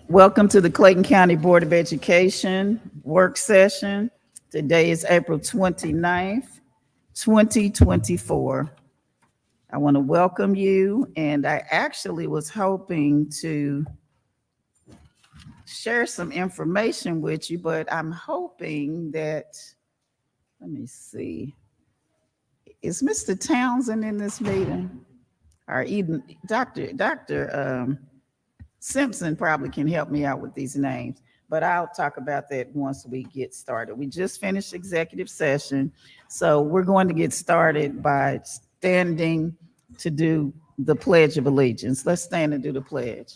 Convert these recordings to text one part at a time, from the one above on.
Welcome to the Clayton County Board of Education work session. Today is April 29th, 2024. I want to welcome you, and I actually was hoping to share some information with you, but I'm hoping that, let me see, is Mr. Townsend in this meeting? Or even Dr. Simpson probably can help me out with these names, but I'll talk about that once we get started. We just finished executive session, so we're going to get started by standing to do the Pledge of Allegiance. Let's stand and do the pledge.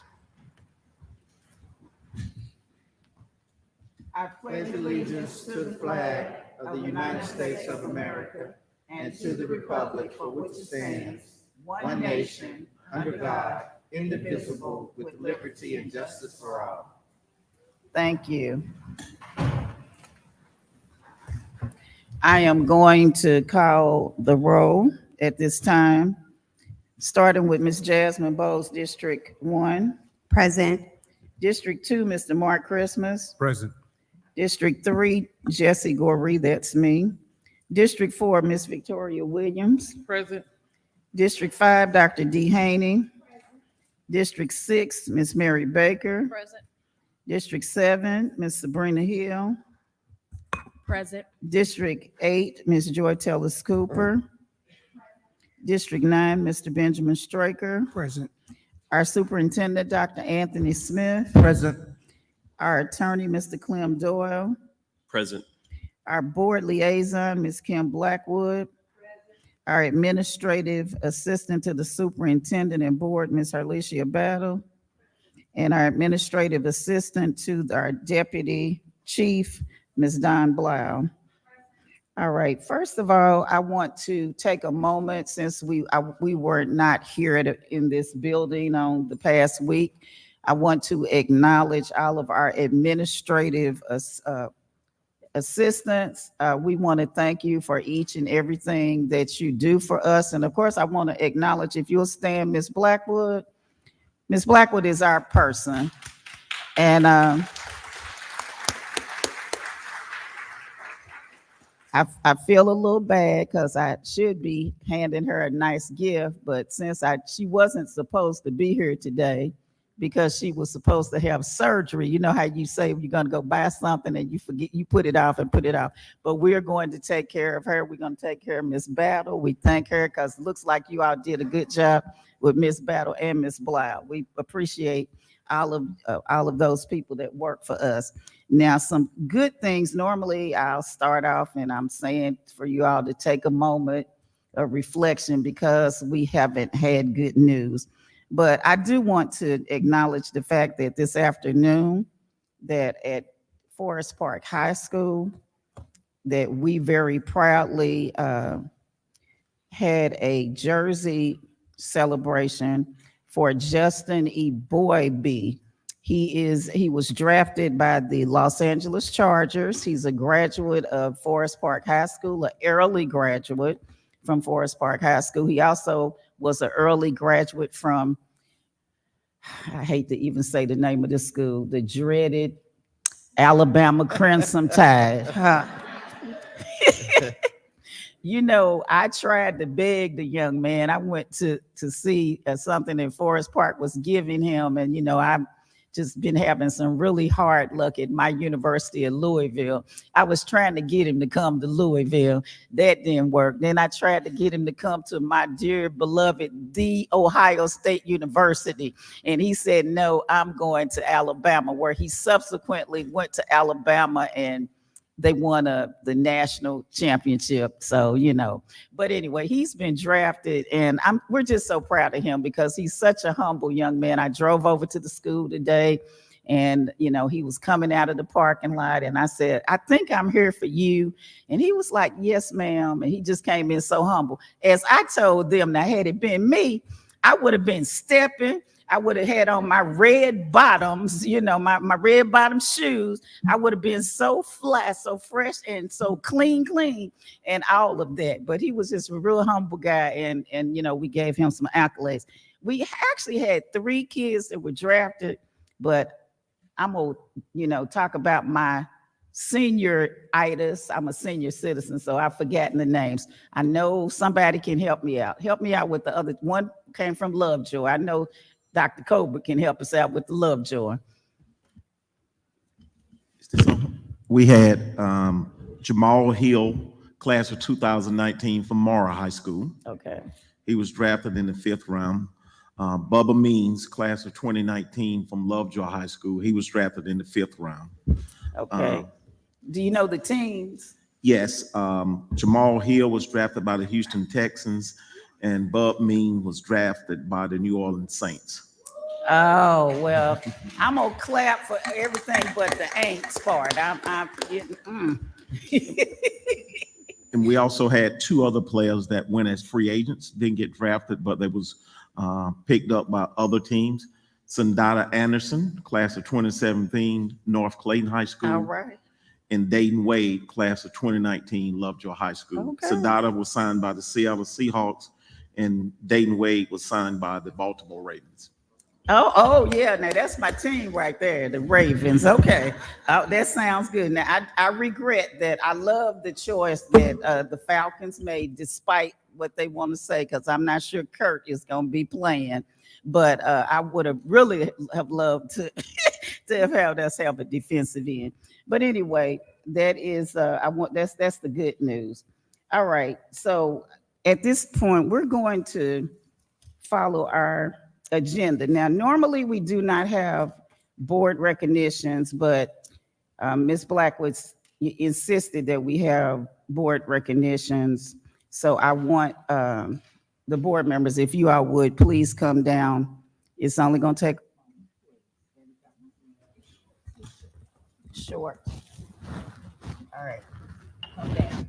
I pledge allegiance to the flag of the United States of America and to the republic for which it stands, one nation, under God, indivisible, with liberty and justice for all. Thank you. I am going to call the roll at this time, starting with Ms. Jasmine Bowles, District 1. Present. District 2, Mr. Mark Christmas. Present. District 3, Jesse Gorey, that's me. District 4, Ms. Victoria Williams. Present. District 5, Dr. D. Haney. District 6, Ms. Mary Baker. Present. District 7, Ms. Sabrina Hill. Present. District 8, Ms. Joy Tellis Cooper. District 9, Mr. Benjamin Straker. Present. Our Superintendent, Dr. Anthony Smith. Present. Our Attorney, Mr. Clem Doyle. Present. Our Board Liaison, Ms. Kim Blackwood. Our Administrative Assistant to the Superintendent and Board, Ms. Harlicia Battle. And our Administrative Assistant to our Deputy Chief, Ms. Don Blau. All right, first of all, I want to take a moment, since we were not here in this building on the past week. I want to acknowledge all of our administrative assistants. We want to thank you for each and everything that you do for us. And of course, I want to acknowledge, if you'll stand, Ms. Blackwood. Ms. Blackwood is our person. And I feel a little bad because I should be handing her a nice gift, but since she wasn't supposed to be here today, because she was supposed to have surgery. You know how you say you're going to go buy something and you forget, you put it off and put it off. But we're going to take care of her. We're going to take care of Miss Battle. We thank her because it looks like you all did a good job with Miss Battle and Miss Blau. We appreciate all of those people that work for us. Now, some good things. Normally, I'll start off and I'm saying for you all to take a moment of reflection because we haven't had good news. But I do want to acknowledge the fact that this afternoon, that at Forest Park High School, that we very proudly had a jersey celebration for Justin E. Boybe. He was drafted by the Los Angeles Chargers. He's a graduate of Forest Park High School, an early graduate from Forest Park High School. He also was an early graduate from, I hate to even say the name of the school, the dreaded Alabama Crimson Tide. You know, I tried to beg the young man. I went to see something that Forest Park was giving him. And, you know, I've just been having some really hard luck at my university at Louisville. I was trying to get him to come to Louisville. That didn't work. Then I tried to get him to come to my dear beloved, the Ohio State University. And he said, no, I'm going to Alabama, where he subsequently went to Alabama and they won the national championship. So, you know, but anyway, he's been drafted and we're just so proud of him because he's such a humble young man. I drove over to the school today and, you know, he was coming out of the parking lot and I said, I think I'm here for you. And he was like, yes, ma'am. And he just came in so humble. As I told them, now had it been me, I would have been stepping. I would have had on my red bottoms, you know, my red bottom shoes. I would have been so flat, so fresh, and so clean, and all of that. But he was just a real humble guy, and you know, we gave him some accolades. We actually had 3 kids that were drafted, but gonna, talk about my senior-itis. I'm a senior citizen, so I've forgotten the names. I know somebody can help me out. Help me out with the other one. Came from Lovejoy. I know Dr. Cobra can help us out with the Lovejoy. We had Jamal Hill, class of 2019 from Mara High School. Okay. He was drafted in the 5th round. Bubba Means, class of 2019 from Lovejoy High School. He was drafted in the 5th round. Okay. Do you know the teams? Yes, Jamal Hill was drafted by the Houston Texans, and Bub Means was drafted by the New Orleans Saints. Oh, well, I'm gonna clap for everything but the ain'ts part. I'm getting, And we also had 2 other players that went as free agents, didn't get drafted, but they was picked up by other teams. Sandata Anderson, class of 2017, North Clayton High School. all right. And Dayton Wade, class of 2019, Lovejoy High School. Okay. Sandata was signed by the Seattle Seahawks, and Dayton Wade was signed by the Baltimore Ravens. Oh, yeah. Now that's my team right there, the Ravens. Okay. That sounds good. Now I regret that. I love the choice that the Falcons made, despite what they want to say, because I'm not sure Kurt is going to be playing. But I would have really have loved to to have us have a defensive end. But anyway, that is that's the good news. All right. So at this point, we're going to follow our agenda. Now, normally we do not have board recognitions, but Ms. Blackwood insisted that we have board recognitions. So I want the board members, if you all would, please come down. It's only going to take short. All right, come down.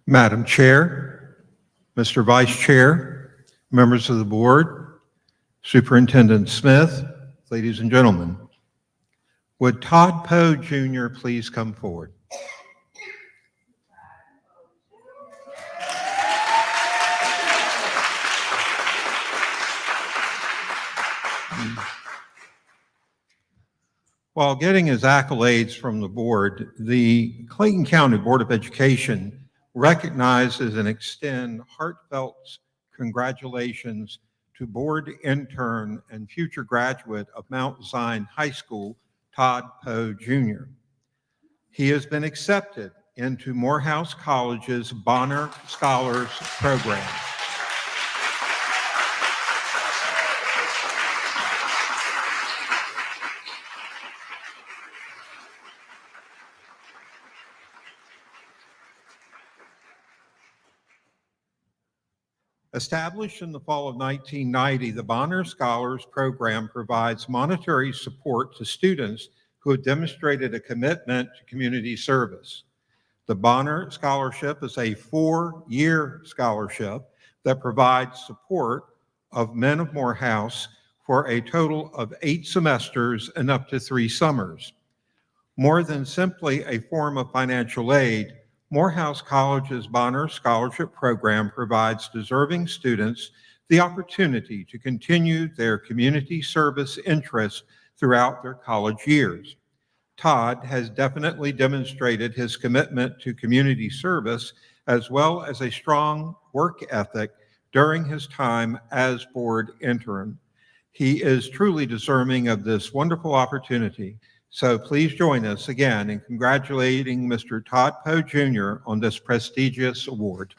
Madam Chair, Mr. Vice Chair, members of the board, Superintendent Smith, ladies and gentlemen, would Todd Poe Jr. please come forward? While getting his accolades from the board, the Clayton County Board of Education recognizes and extend heartfelt congratulations to board intern and future graduate of Mount Zion High School, Todd Poe Jr. He has been accepted into Morehouse College's Bonner Scholars Program. Established in the fall of 1990, the Bonner Scholars Program provides monetary support to students who have demonstrated a commitment to community service. The Bonner Scholarship is a 4-year scholarship that provides support of men of Morehouse for a total of 8 semesters and up to 3 summers. More than simply a form of financial aid, Morehouse College's Bonner Scholarship Program provides deserving students the opportunity to continue their community service interests throughout their college years. Todd has definitely demonstrated his commitment to community service as well as a strong work ethic during his time as board intern. He is truly deserving of this wonderful opportunity. So please join us again in congratulating Mr. Todd Poe Jr. on this prestigious award.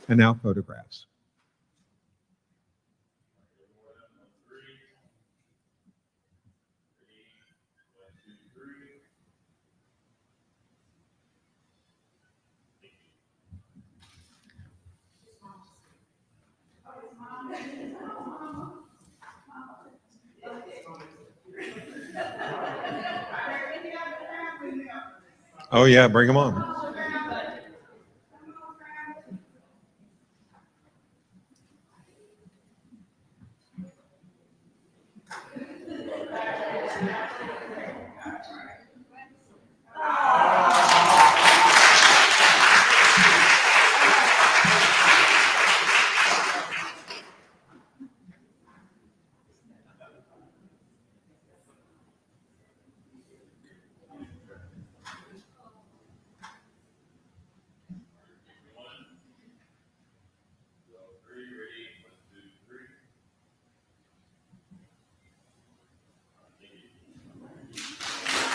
And now photographs. Oh yeah, bring them on.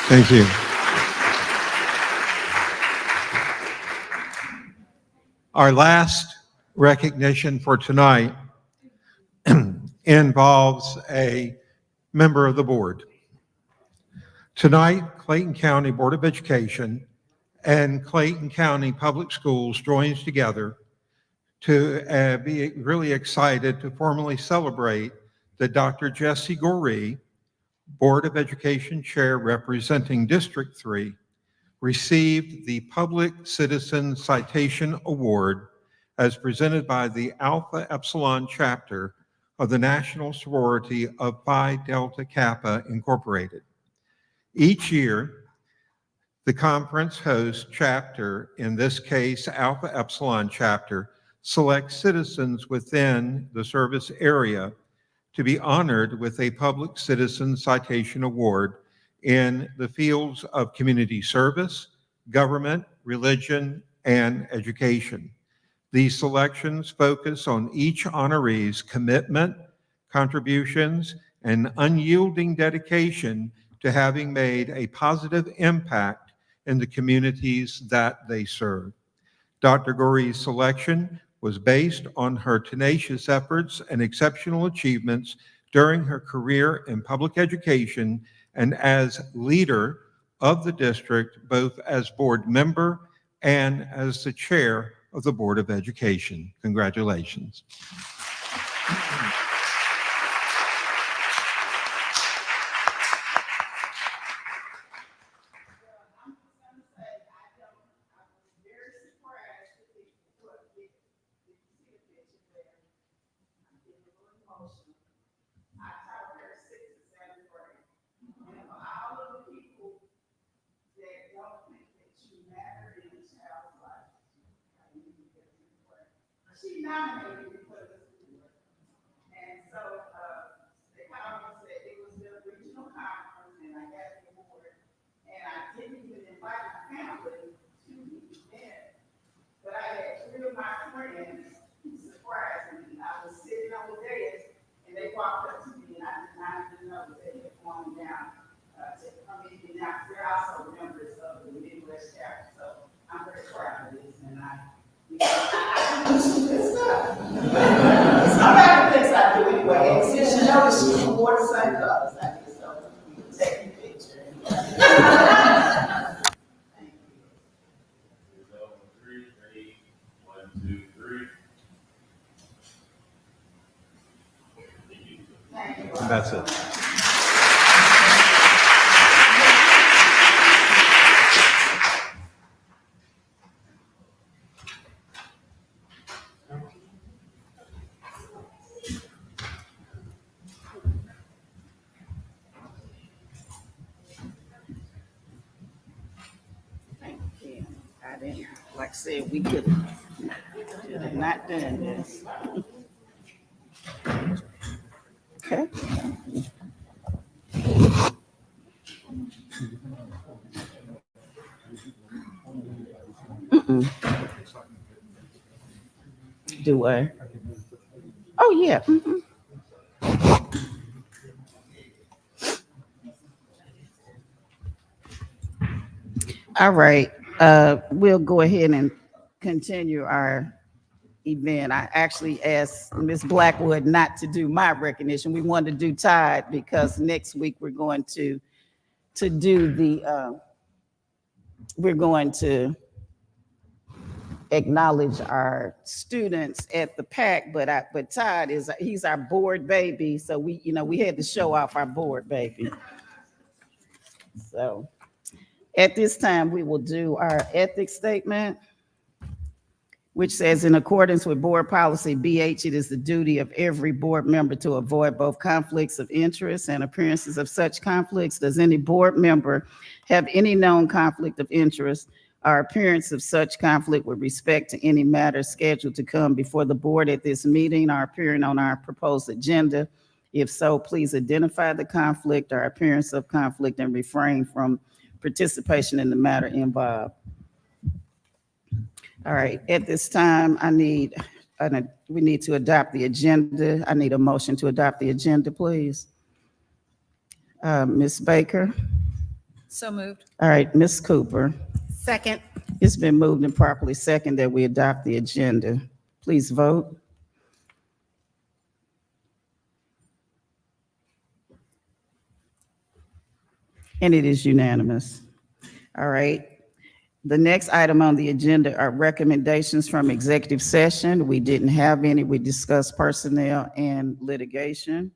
Thank you. Our last recognition for tonight involves a member of the board. Tonight, Clayton County Board of Education and Clayton County Public Schools joins together to be really excited to formally celebrate that Dr. Jesse Goree, Board of Education Chair representing District 3, received the Public Citizen Citation Award as presented by the Alpha Epsilon chapter of the National Sorority of Phi Delta Kappa Incorporated. Each year, the conference host chapter, in this case Alpha Epsilon chapter, selects citizens within the service area to be honored with a Public Citizen Citation Award in the fields of community service, government, religion, and education. These selections focus on each honoree's commitment, contributions, and unyielding dedication to having made a positive impact in the communities that they serve. Dr. Goree's selection was based on her tenacious efforts and exceptional achievements during her career in public education and as leader of the district, both as board member and as the chair of the Board of Education. Congratulations. She nominated me for this award. And so they called me and said it was the regional conference and I got the award. And I didn't even invite my family to the event, but I had three of my friends who surprised me. I was sitting on the dais and they walked up to me and I did not even know that they had flown down to come in. Now, they're also members of the Midwest chapter, so I'm very proud of this and I do some good stuff. Some of the things I do anyway, and since you know she's from Waterside Colors, I just don't take a picture. Thank you. And that's it. I didn't, like I said, we could have not done this. Okay. Do I? Oh, yeah. All right, we'll go ahead and continue our event. I actually asked Ms. Blackwood not to do my recognition. We wanted to do Tide because next week we're going to do the, we're going to acknowledge our students at the PAC, but Todd he's our board baby. So we had to show off our board baby. So at this time, we will do our ethics statement, which says, in accordance with board policy BH, it is the duty of every board member to avoid both conflicts of interest and appearances of such conflicts. Does any board member have any known conflict of interest or appearance of such conflict with respect to any matter scheduled to come before the board at this meeting or appearing on our proposed agenda? If so, please identify the conflict or appearance of conflict and refrain from participation in the matter involved. All right, at this time, we need to adopt the agenda. I need a motion to adopt the agenda, please. Ms. Baker. So moved. All right, Ms. Cooper. Second. It's been moved and properly seconded that we adopt the agenda. Please vote. And it is unanimous. All right. The next item on the agenda are recommendations from executive session. We didn't have any. We discussed personnel and litigation.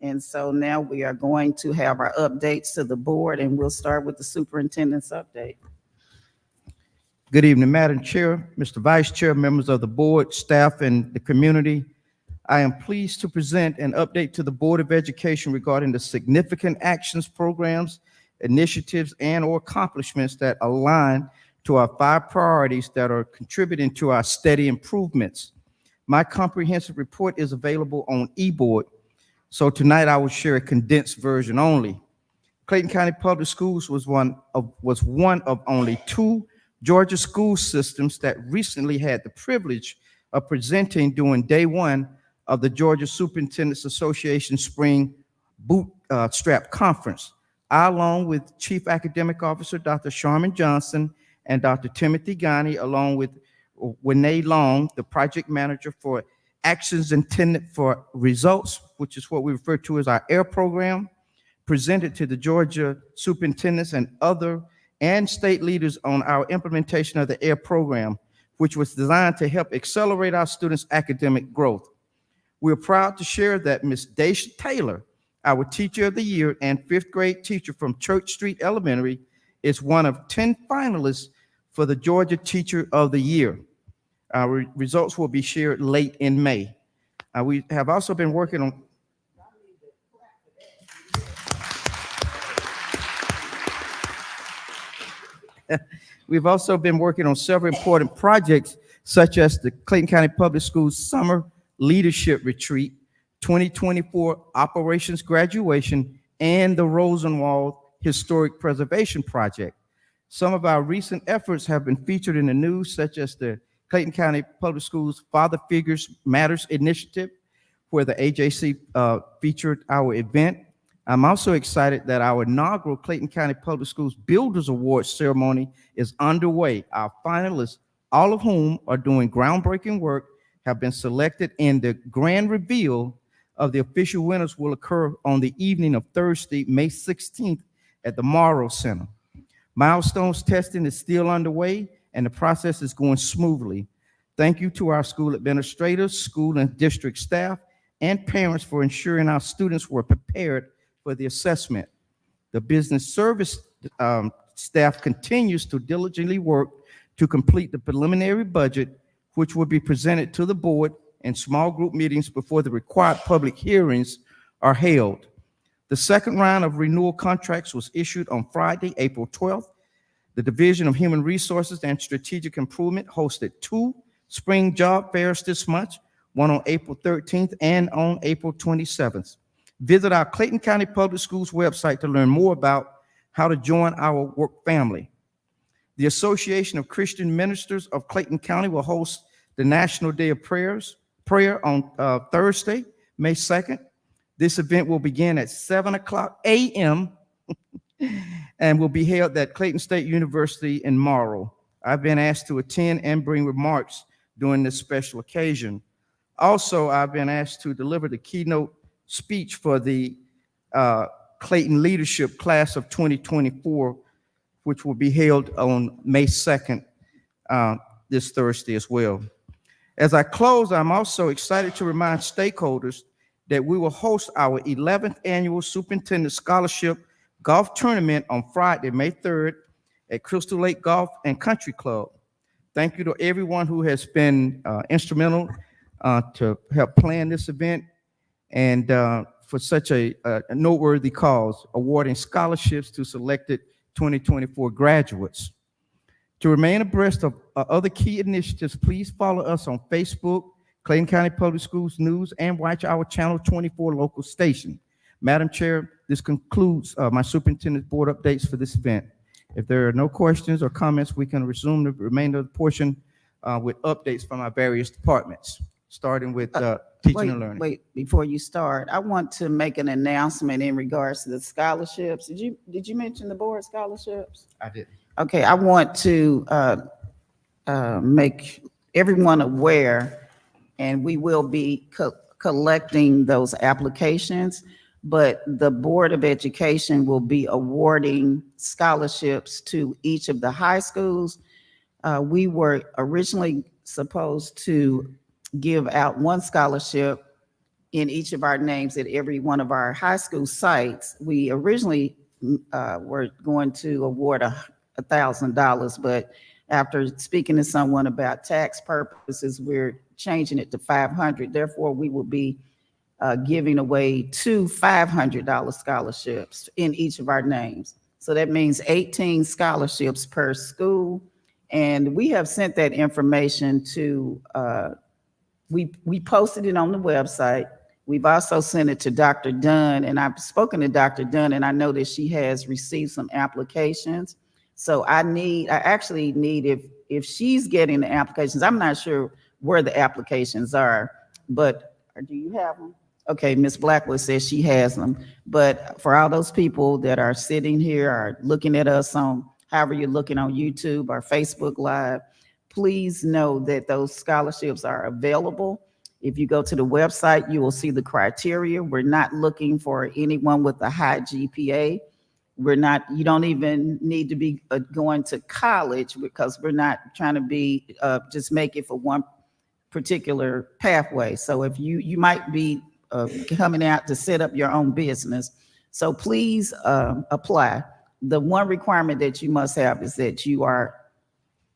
And so now we are going to have our updates to the board, and we'll start with the superintendent's update. Good evening, Madam Chair, Mr. Vice Chair, members of the board, staff, and the community. I am pleased to present an update to the Board of Education regarding the significant actions, programs, initiatives, and/or accomplishments that align to our 5 priorities that are contributing to our steady improvements. My comprehensive report is available on eBoard, so tonight I will share a condensed version only. Clayton County Public Schools was one of only 2 Georgia school systems that recently had the privilege of presenting during day 1 of the Georgia Superintendents Association Spring Bootstrap Conference. I, along with Chief Academic Officer Dr. Sharman Johnson and Dr. Timothy Ghani, along with Winnie Long, the project manager for Actions Intended for Results, which is what we refer to as our AIR program, presented to the Georgia superintendents and state leaders on our implementation of the AIR program, which was designed to help accelerate our students' academic growth. We're proud to share that Ms. Daisha Taylor, our Teacher of the Year and 5th grade teacher from Church Street Elementary, is one of 10 finalists for the Georgia Teacher of the Year. Our results will be shared late in May. We have also been working on We've also been working on several important projects, such as the Clayton County Public Schools Summer Leadership Retreat, 2024 Operations Graduation, and the Rosenwald Historic Preservation Project. Some of our recent efforts have been featured in the news, such as the Clayton County Public Schools Father Figures Matters Initiative, where the AJC featured our event. I'm also excited that our inaugural Clayton County Public Schools Builders Awards ceremony is underway. Our finalists, all of whom are doing groundbreaking work, have been selected, and the grand reveal of the official winners will occur on the evening of Thursday, May 16th at the Morrow Center. Milestones testing is still underway, and the process is going smoothly. Thank you to our school administrators, school and district staff, and parents for ensuring our students were prepared for the assessment. The business service staff continues to diligently work to complete the preliminary budget, which will be presented to the board in small group meetings before the required public hearings are held. The second round of renewal contracts was issued on Friday, April 12th. The Division of Human Resources and Strategic Improvement hosted 2 spring job fairs this month, one on April 13th and on April 27th. Visit our Clayton County Public Schools website to learn more about how to join our work family. The Association of Christian Ministers of Clayton County will host the National Day of Prayer on Thursday, May 2nd. This event will begin at 7:00 a.m. and will be held at Clayton State University in Morrow. I've been asked to attend and bring remarks during this special occasion. Also, I've been asked to deliver the keynote speech for the Clayton Leadership Class of 2024, which will be held on May 2nd, this Thursday as well. As I close, I'm also excited to remind stakeholders that we will host our 11th annual Superintendent Scholarship Golf Tournament on Friday, May 3rd at Crystal Lake Golf and Country Club. Thank you to everyone who has been instrumental to help plan this event and for such a noteworthy cause, awarding scholarships to selected 2024 graduates. To remain abreast of other key initiatives, please follow us on Facebook, Clayton County Public Schools News, and watch our Channel 24 local station. Madam Chair, this concludes my superintendent's board updates for this event. If there are no questions or comments, we can resume the remainder of the portion with updates from our various departments, starting with teaching and learning. Wait, before you start, I want to make an announcement in regards to the scholarships. Did you mention the board scholarships? I did. Okay, I want to make everyone aware, and we will be collecting those applications, but the Board of Education will be awarding scholarships to each of the high schools. We were originally supposed to give out one scholarship in each of our names at every one of our high school sites. We originally were going to award $1,000, but after speaking to someone about tax purposes, we're changing it to $500. Therefore, we will be giving away two $500 scholarships in each of our names. So that means 18 scholarships per school. And we have sent that information to, we posted it on the website. We've also sent it to Dr. Dunn, and I've spoken to Dr. Dunn, and I know that she has received some applications. So I actually need, if she's getting the applications, I'm not sure where the applications are, but do you have them? Okay, Ms. Blackwood says she has them. But for all those people that are sitting here or looking at us on, however you're looking on YouTube or Facebook Live, please know that those scholarships are available. If you go to the website, you will see the criteria. We're not looking for anyone with a high GPA. You don't even need to be going to college, because we're not trying to be just make it for one particular pathway. So if you might be coming out to set up your own business, so please apply. The one requirement that you must have is that you are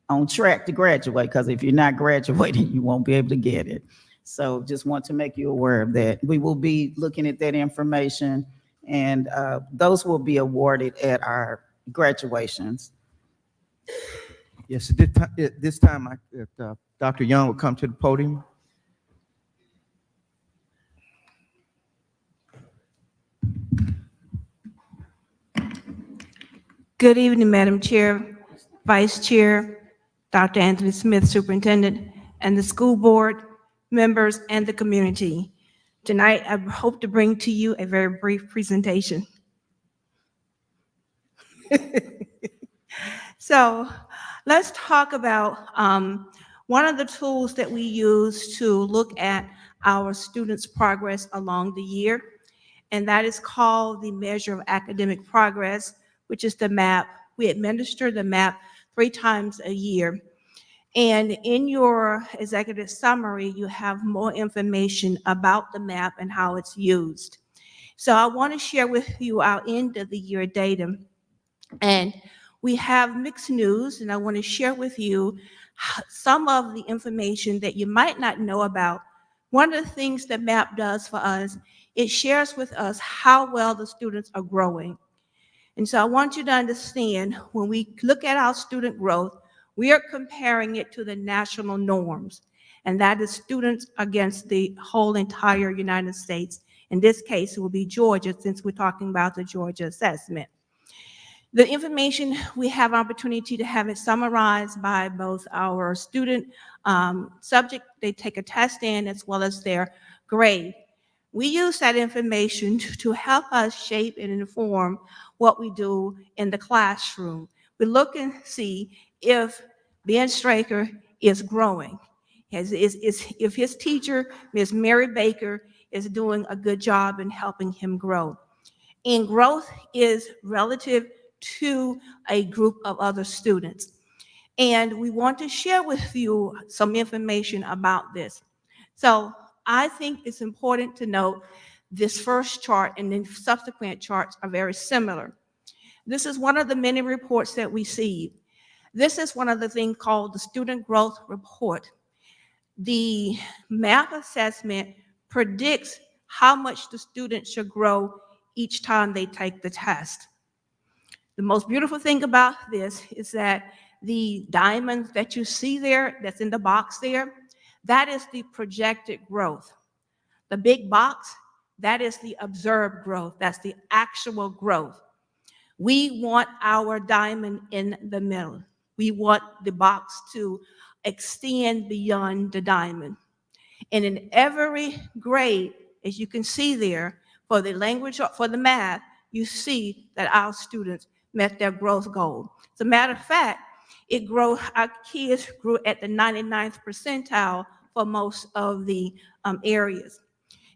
on track to graduate, because if you're not graduating, you won't be able to get it. So just want to make you aware of that. We will be looking at that information, and those will be awarded at our graduations. Yes, at this time, Dr. Young will come to the podium. Good evening, Madam Chair, Vice Chair, Dr. Anthony Smith, Superintendent, and the school board members and the community. Tonight, I hope to bring to you a very brief presentation. So let's talk about one of the tools that we use to look at our students' progress along the year, and that is called the Measure of Academic Progress, which is the MAP. We administer the MAP 3 times a year. And in your executive summary, you have more information about the MAP and how it's used. So I want to share with you our end of the year data. And we have mixed news, and I want to share with you some of the information that you might not know about. One of the things that MAP does for us, it shares with us how well the students are growing. And so I want you to understand, when we look at our student growth, we are comparing it to the national norms, and that is students against the whole entire United States. In this case, it will be Georgia, since we're talking about the Georgia assessment. The information, we have opportunity to have it summarized by both our student subject they take a test in, as well as their grade. We use that information to help us shape and inform what we do in the classroom. We look and see if Ben Straker is growing, if his teacher, Ms. Mary Baker, is doing a good job in helping him grow. And growth is relative to a group of other students. And we want to share with you some information about this. So I think it's important to note this first chart and then subsequent charts are very similar. This is one of the many reports that we see. This is one of the things called the Student Growth Report. The math assessment predicts how much the student should grow each time they take the test. The most beautiful thing about this is that the diamonds that you see there, that's in the box there, that is the projected growth. The big box, that is the observed growth. That's the actual growth. We want our diamond in the middle. We want the box to extend beyond the diamond. And in every grade, as you can see there, for the language, for the math, you see that our students met their growth goal. As a matter of fact, our kids grew at the 99th percentile for most of the areas.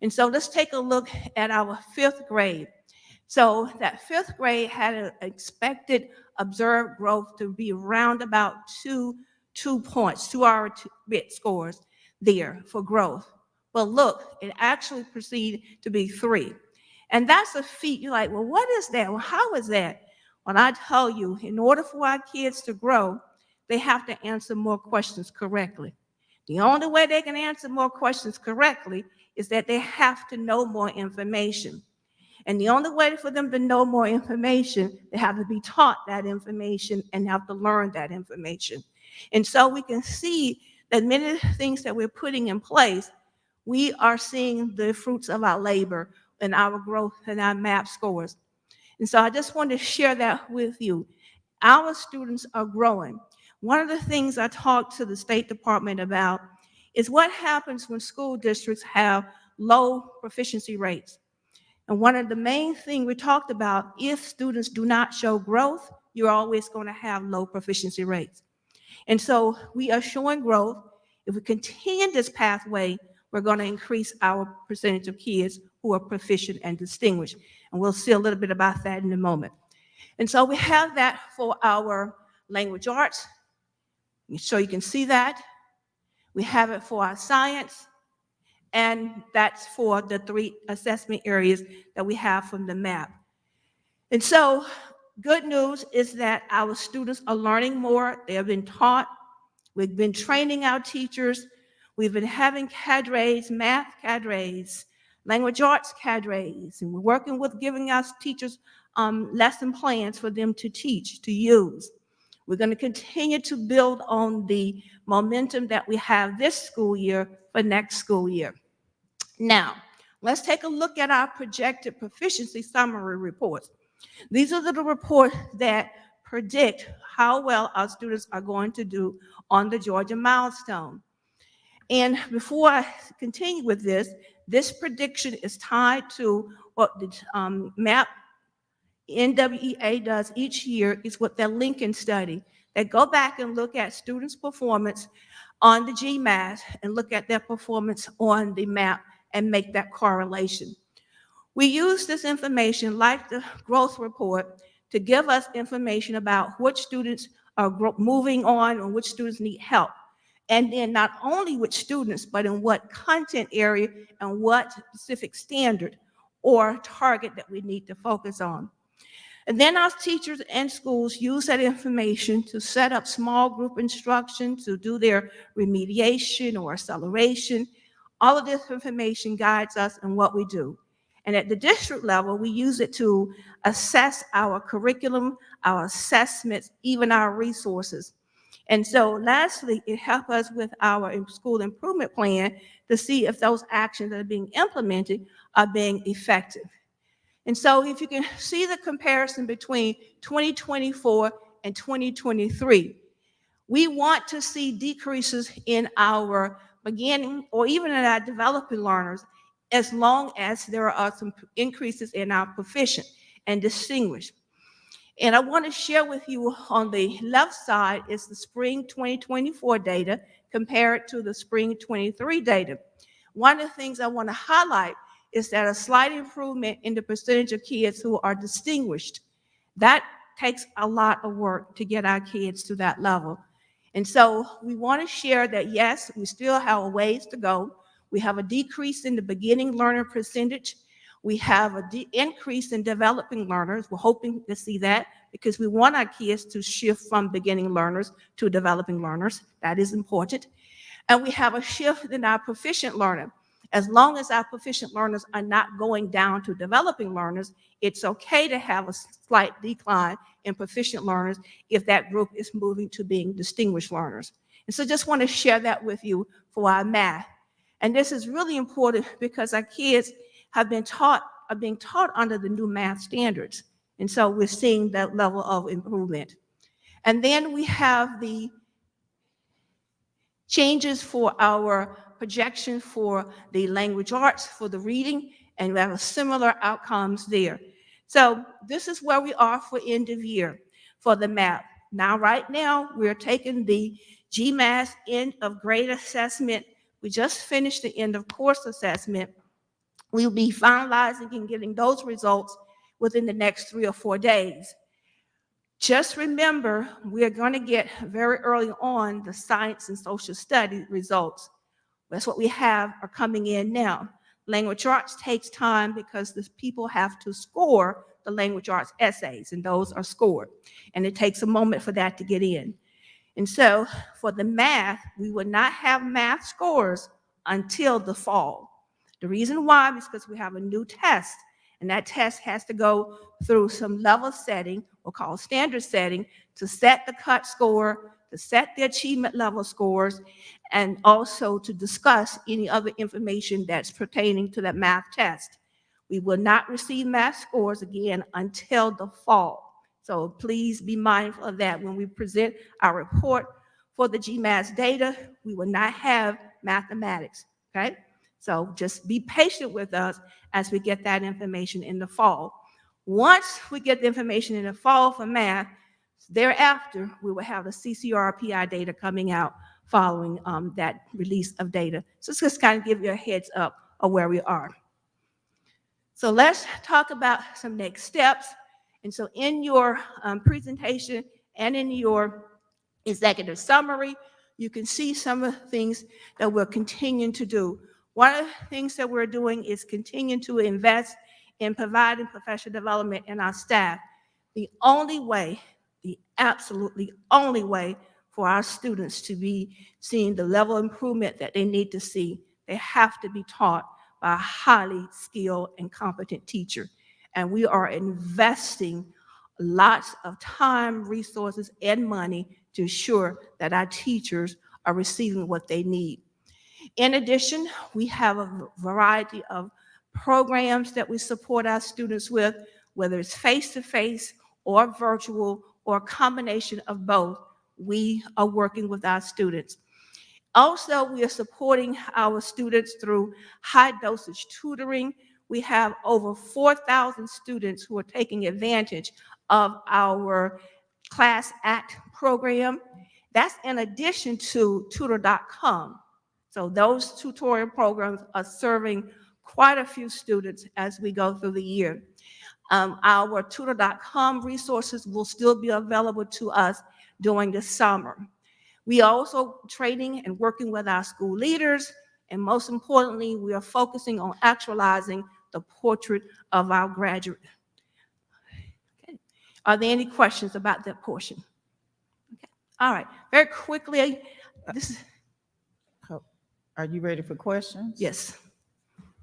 And so let's take a look at our 5th grade. So that 5th grade had an expected observed growth to be around about 2 points, 2 bit scores there for growth. Well, look, it actually proceeded to be 3. And that's a feat. You're like, well, what is that? Well, how is that? When I tell you, in order for our kids to grow, they have to answer more questions correctly. The only way they can answer more questions correctly is that they have to know more information. And the only way for them to know more information, they have to be taught that information and have to learn that information. And so we can see that many of the things that we're putting in place, we are seeing the fruits of our labor and our growth and our MAP scores. And so I just want to share that with you. Our students are growing. One of the things I talked to the State Department about is what happens when school districts have low proficiency rates. And one of the main things we talked about, if students do not show growth, you're always going to have low proficiency rates. And so we are showing growth. If we continue this pathway, we're going to increase our percentage of kids who are proficient and distinguished. And we'll see a little bit about that in a moment. And so we have that for our language arts. So you can see that. We have it for our science. And that's for the 3 assessment areas that we have from the map. And so good news is that our students are learning more. They have been taught. We've been training our teachers. We've been having cadres, math cadres, language arts cadres, and we're working with giving us teachers lesson plans for them to teach, to use. We're going to continue to build on the momentum that we have this school year for next school year. Now, let's take a look at our projected proficiency summary reports. These are the reports that predict how well our students are going to do on the Georgia milestone. And before I continue with this prediction is tied to what the MAP NWEA does each year, is what their Lincoln study. They go back and look at students' performance on the GMAT and look at their performance on the MAP and make that correlation. We use this information, like the growth report, to give us information about which students are moving on and which students need help. And then not only which students, but in what content area and what specific standard or target that we need to focus on. And then our teachers and schools use that information to set up small group instruction, to do their remediation or acceleration. All of this information guides us in what we do. And at the district level, we use it to assess our curriculum, our assessments, even our resources. And so lastly, it helps us with our school improvement plan to see if those actions that are being implemented are being effective. And so if you can see the comparison between 2024 and 2023, we want to see decreases in our beginning or even in our developing learners, as long as there are some increases in our proficient and distinguished. And I want to share with you on the left side is the spring 2024 data compared to the spring 23 data. One of the things I want to highlight is that a slight improvement in the percentage of kids who are distinguished. That takes a lot of work to get our kids to that level. And so we want to share that, yes, we still have a ways to go. We have a decrease in the beginning learner percentage. We have an increase in developing learners. We're hoping to see that because we want our kids to shift from beginning learners to developing learners. That is important. And we have a shift in our proficient learner. As long as our proficient learners are not going down to developing learners, it's okay to have a slight decline in proficient learners if that group is moving to being distinguished learners. And so just want to share that with you for our math. And this is really important because our kids are being taught under the new math standards. And so we're seeing that level of improvement. And then we have the changes for our projection for the language arts, for the reading, and we have a similar outcomes there. So this is where we are for end of year for the math. Now, right now, we're taking the GMAS end of grade assessment. We just finished the end of course assessment. We'll be finalizing and getting those results within the next 3 or 4 days. Just remember, we're going to get very early on the science and social studies results. That's what we have are coming in now. Language arts takes time because the people have to score the language arts essays, and those are scored. And it takes a moment for that to get in. And so for the math, we will not have math scores until the fall. The reason why is because we have a new test, and that test has to go through some level setting, we'll call standard setting, to set the cut score, to set the achievement level scores, and also to discuss any other information that's pertaining to that math test. We will not receive math scores again until the fall. So please be mindful of that. When we present our report for the GMAS data, we will not have mathematics, okay? So just be patient with us as we get that information in the fall. Once we get the information in the fall for math, thereafter, we will have the CCRPI data coming out following that release of data. So it's just kind of give you a heads up of where we are. So let's talk about some next steps. And so in your presentation and in your executive summary, you can see some of the things that we're continuing to do. One of the things that we're doing is continuing to invest in providing professional development in our staff. The only way, the absolutely only way for our students to be seeing the level of improvement that they need to see, they have to be taught by a highly skilled and competent teacher. And we are investing lots of time, resources, and money to ensure that our teachers are receiving what they need. In addition, we have a variety of programs that we support our students with, whether it's face-to-face or virtual or a combination of both. We are working with our students. Also, we are supporting our students through high-dosage tutoring. We have over 4,000 students who are taking advantage of our Class Act program. That's in addition to tutor.com. So those tutorial programs are serving quite a few students as we go through the year. Our tutor.com resources will still be available to us during the summer. We are also training and working with our school leaders, and most importantly, we are focusing on actualizing the portrait of our graduate. Okay. Are there any questions about that portion? Okay. All right, very quickly, this is, Are you ready for questions? yes.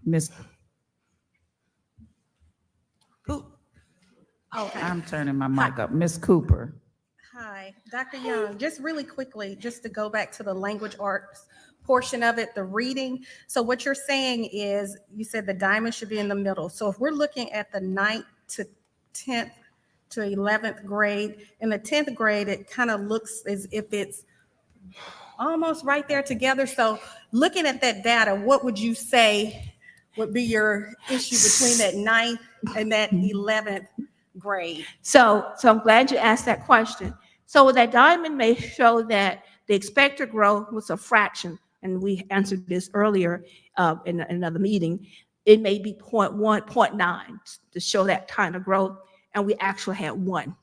Miss, Ooh, I'm turning my mic up. Miss Cooper. Hi, Dr. Young, just really quickly, just to go back to the language arts portion of it, the reading. So what you're saying is, you said the diamond should be in the middle. So if we're looking at the 9th to 10th to 11th grade, in the 10th grade, it kind of looks as if it's almost right there together. So looking at that data, what would you say would be your issue between that 9th and that 11th grade? So I'm glad you asked that question. So that diamond may show that the expected growth was a fraction, and we answered this earlier in another meeting. It may be 0.1, 0.9 to show that kind of growth, and we actually had 1.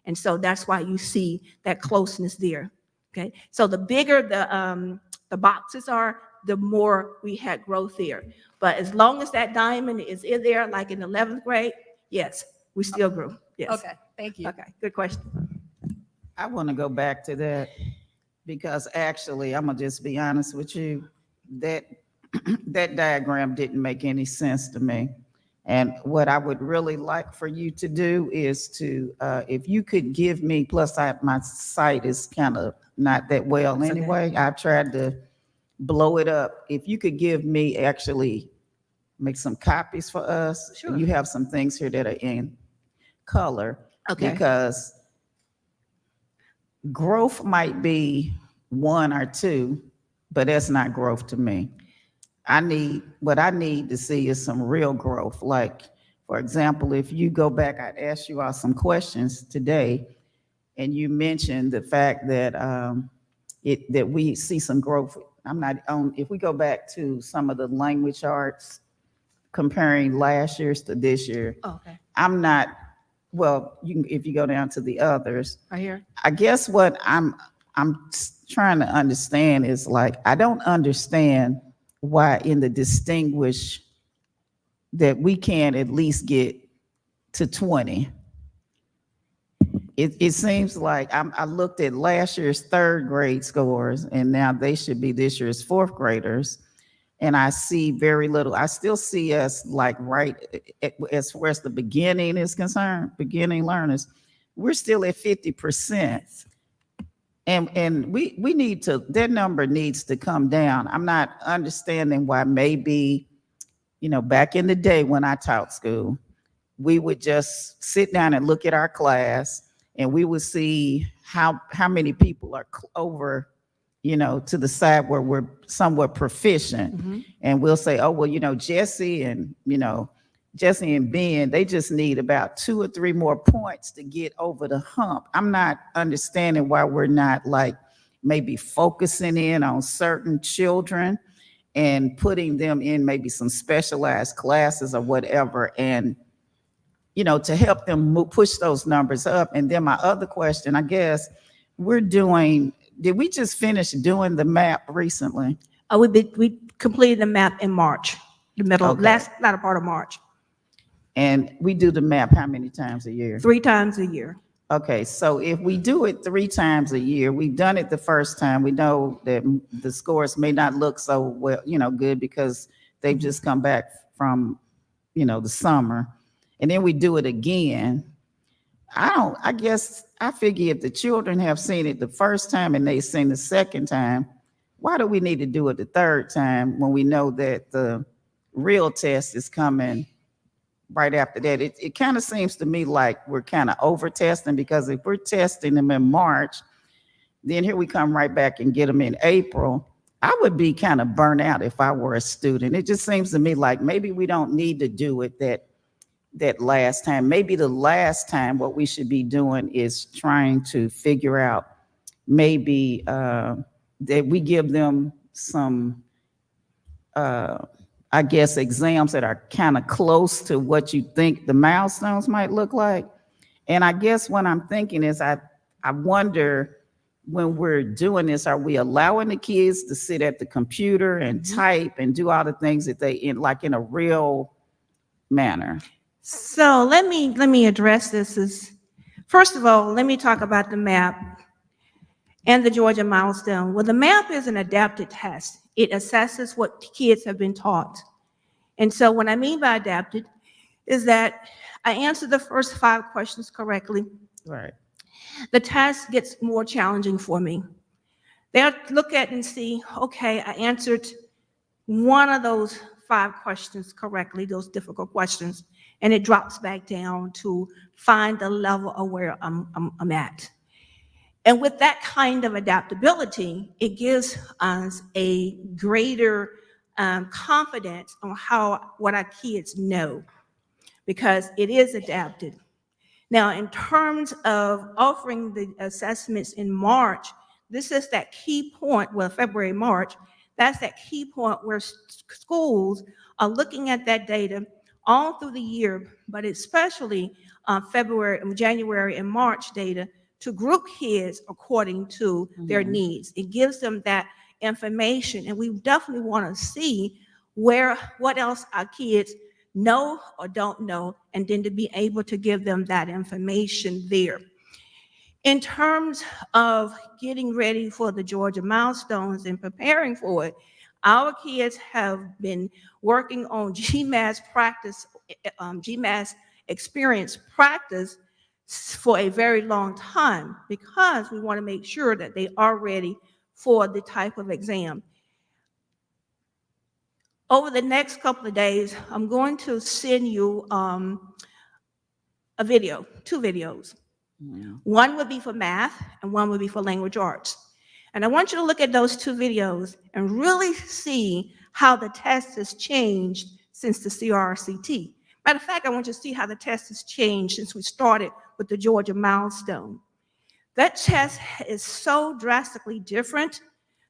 And so that's why you see that closeness there. Okay, so the bigger the boxes are, the more we had growth there. But as long as that diamond is in there, like in 11th grade, yes, we still grew. Yes. Okay, thank you. Okay, good question. I want to go back to that because actually, I'm gonna just be honest with you, that that diagram didn't make any sense to me. And what I would really like for you to do is to, if you could give me, plus my site is kind of not that well That's okay. anyway. I tried to blow it up. If you could give me, actually make some copies for us. Sure. You have some things here that are in color. Okay. Because growth might be 1 or 2, but that's not growth to me. What I need to see is some real growth. Like, for example, if you go back, I asked you all some questions today, and you mentioned the fact that that we see some growth. I'm not on. If we go back to some of the language arts, comparing last year's to this year, Okay, I'm not. Well, if you go down to the others, right here. I guess what I'm trying to understand is, like, I don't understand why in the distinguished that we can at least get to 20. It seems like I looked at last year's 3rd grade scores, and now they should be this year's 4th graders, and I see very little. I still see us like right as far as the beginning is concerned, beginning learners, we're still at 50%. And we need to, that number needs to come down. I'm not understanding why. Maybe, back in the day when I taught school, we would just sit down and look at our class, and we would see how many people are over, to the side where we're somewhat proficient. Mm-hmm. And we'll say, oh, well, Jesse and Ben, they just need about 2 or 3 more points to get over the hump. I'm not understanding why we're not, like, maybe focusing in on certain children and putting them in maybe some specialized classes or whatever, and to help them push those numbers up. And then my other question, I guess, did we just finish doing the map recently? We completed the map in March, the middle, Okay. latter part of March, And we do the map how many times a year? 3 times a year. Okay, so if we do it 3 times a year, we've done it the first time, we know that the scores may not look so well, good, because they've just come back from, the summer. And then we do it again. I guess I figure if the children have seen it the first time and they've seen the second time, why do we need to do it the 3rd time when we know that the real test is coming right after that? It kind of seems to me like we're kind of over testing, because if we're testing them in March, then here we come right back and get them in April. I would be kind of burnt out if I were a student. It just seems to me like maybe we don't need to do it that last time. Maybe the last time what we should be doing is trying to figure out maybe that we give them some, I guess, exams that are kind of close to what you think the milestones might look like. And I guess what I'm thinking is I wonder, when we're doing this, are we allowing the kids to sit at the computer and type and do all the things that they in a real manner? So let me address this. First of all, let me talk about the map and the Georgia milestone. Well, the map is an adapted test. It assesses what kids have been taught. And so what I mean by adapted is that I answered the first 5 questions correctly. Right. The task gets more challenging for me. They'll look at and see, okay, I answered one of those 5 questions correctly, those difficult questions, and it drops back down to find the level of where I'm at. And with that kind of adaptability, it gives us a greater confidence on what our kids know, because it is adapted. Now, in terms of offering the assessments in March, this is that key point, well, February, March, that's that key point where schools are looking at that data all through the year, but especially February, January, and March data to group kids according to their needs. It gives them that information, and we definitely want to see what else our kids know or don't know, and then to be able to give them that information there. In terms of getting ready for the Georgia milestones and preparing for it, our kids have been working on GMAS practice, GMAS experience practice for a very long time, because we want to make sure that they are ready for the type of exam. Over the next couple of days, I'm going to send you a video, 2 videos. One would be for math and one would be for language arts. And I want you to look at those 2 videos and really see how the test has changed since the CRCT. Matter of fact, I want you to see how the test has changed since we started with the Georgia milestone. That test is so drastically different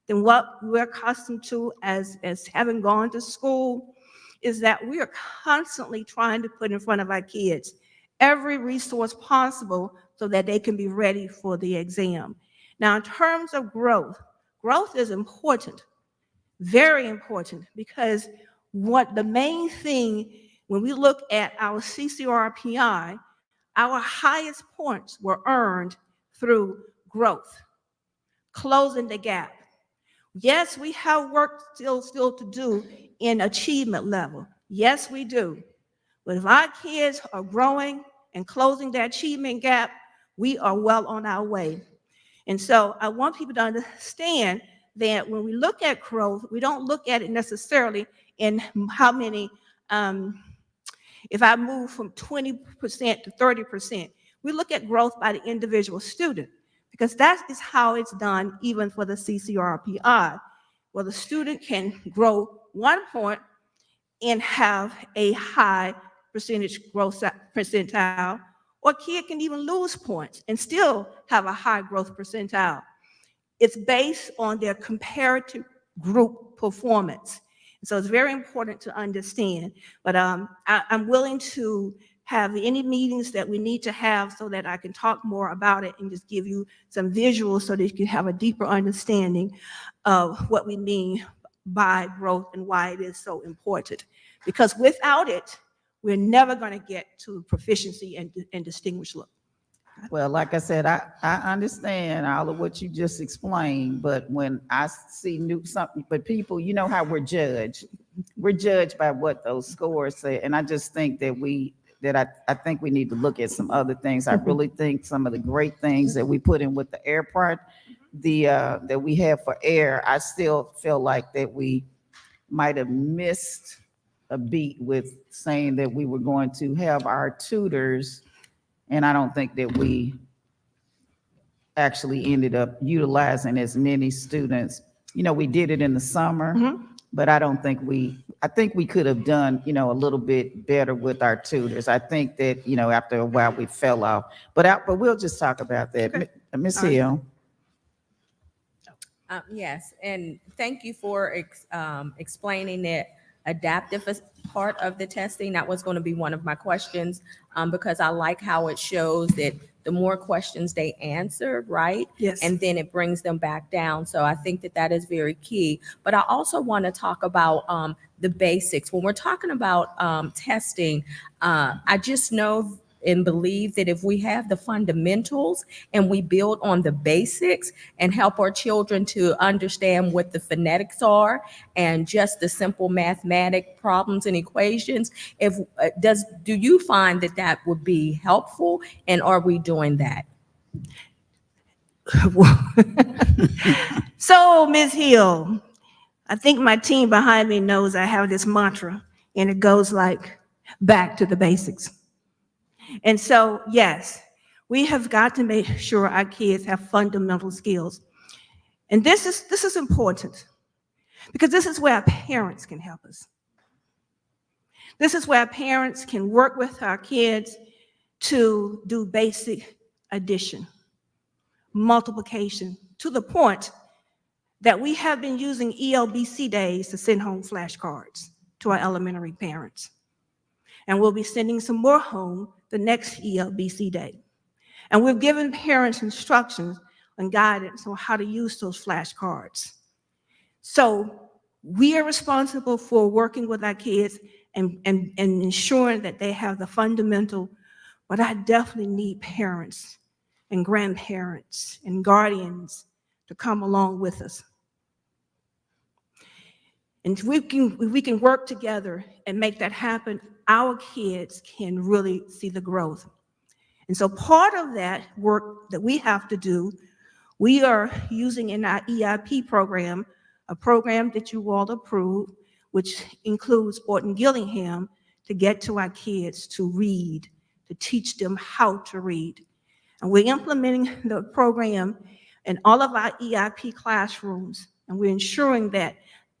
than what we're accustomed to as having gone to school, is that we are constantly trying to put in front of our kids every resource possible so that they can be ready for the exam. Now, in terms of growth is important, very important, because what the main thing, when we look at our CCRPI, our highest points were earned through growth, closing the gap. Yes, we have work still to do in achievement level. Yes, we do. But if our kids are growing and closing that achievement gap, we are well on our way. And so I want people to understand that when we look at growth, we don't look at it necessarily in how many, if I move from 20% to 30%, we look at growth by the individual student, because that is how it's done even for the CCRPI, where the student can grow 1 point and have a high percentage growth percentile, or a kid can even lose points and still have a high growth percentile. It's based on their comparative group performance. So it's very important to understand, but I'm willing to have any meetings that we need to have so that I can talk more about it and just give you some visuals so that you can have a deeper understanding of what we mean by growth and why it is so important. Because without it, we're never going to get to proficiency and distinguished look. Well, like I said, I understand all of what you just explained, but when I see something, but people, you know how we're judged. We're judged by what those scores say, and I just think that I think we need to look at some other things. I really think some of the great things that we put in with the air part, that we have for air, I still feel like that we might have missed a beat with saying that we were going to have our tutors, and I don't think that we actually ended up utilizing as many students. You know, we did it in the summer, but I think we could have done, you know, a little bit better with our tutors. I think that, you know, after a while we fell off, but we'll just talk about that. Okay. Ms. Hill. Yes, and thank you for explaining that adaptive part of the testing. That was going to be one of my questions, because I like how it shows that the more questions they answered, right? Yes. And then it brings them back down. So I think that is very key. But I also want to talk about the basics. When we're talking about testing, I just know and believe that if we have the fundamentals and we build on the basics and help our children to understand what the phonetics are and just the simple mathematic problems and equations, do you find that would be helpful, and are we doing that? So, Ms. Hill, I think my team behind me knows I have this mantra, and it goes like, back to the basics. And so, yes, we have got to make sure our kids have fundamental skills. And this is important because this is where our parents can help us. This is where our parents can work with our kids to do basic addition, multiplication, to the point that we have been using ELBC days to send home flashcards to our elementary parents. And we'll be sending some more home the next ELBC day. And we've given parents instructions and guidance on how to use those flashcards. So we are responsible for working with our kids and ensuring that they have the fundamental, but I definitely need parents and grandparents and guardians to come along with us. And if we can work together and make that happen, our kids can really see the growth. And so part of that work that we have to do, we are using in our EIP program, a program that you all approved, which includes Orton Gillingham, to get to our kids to read, to teach them how to read. And we're implementing the program in all of our EIP classrooms, and we're ensuring that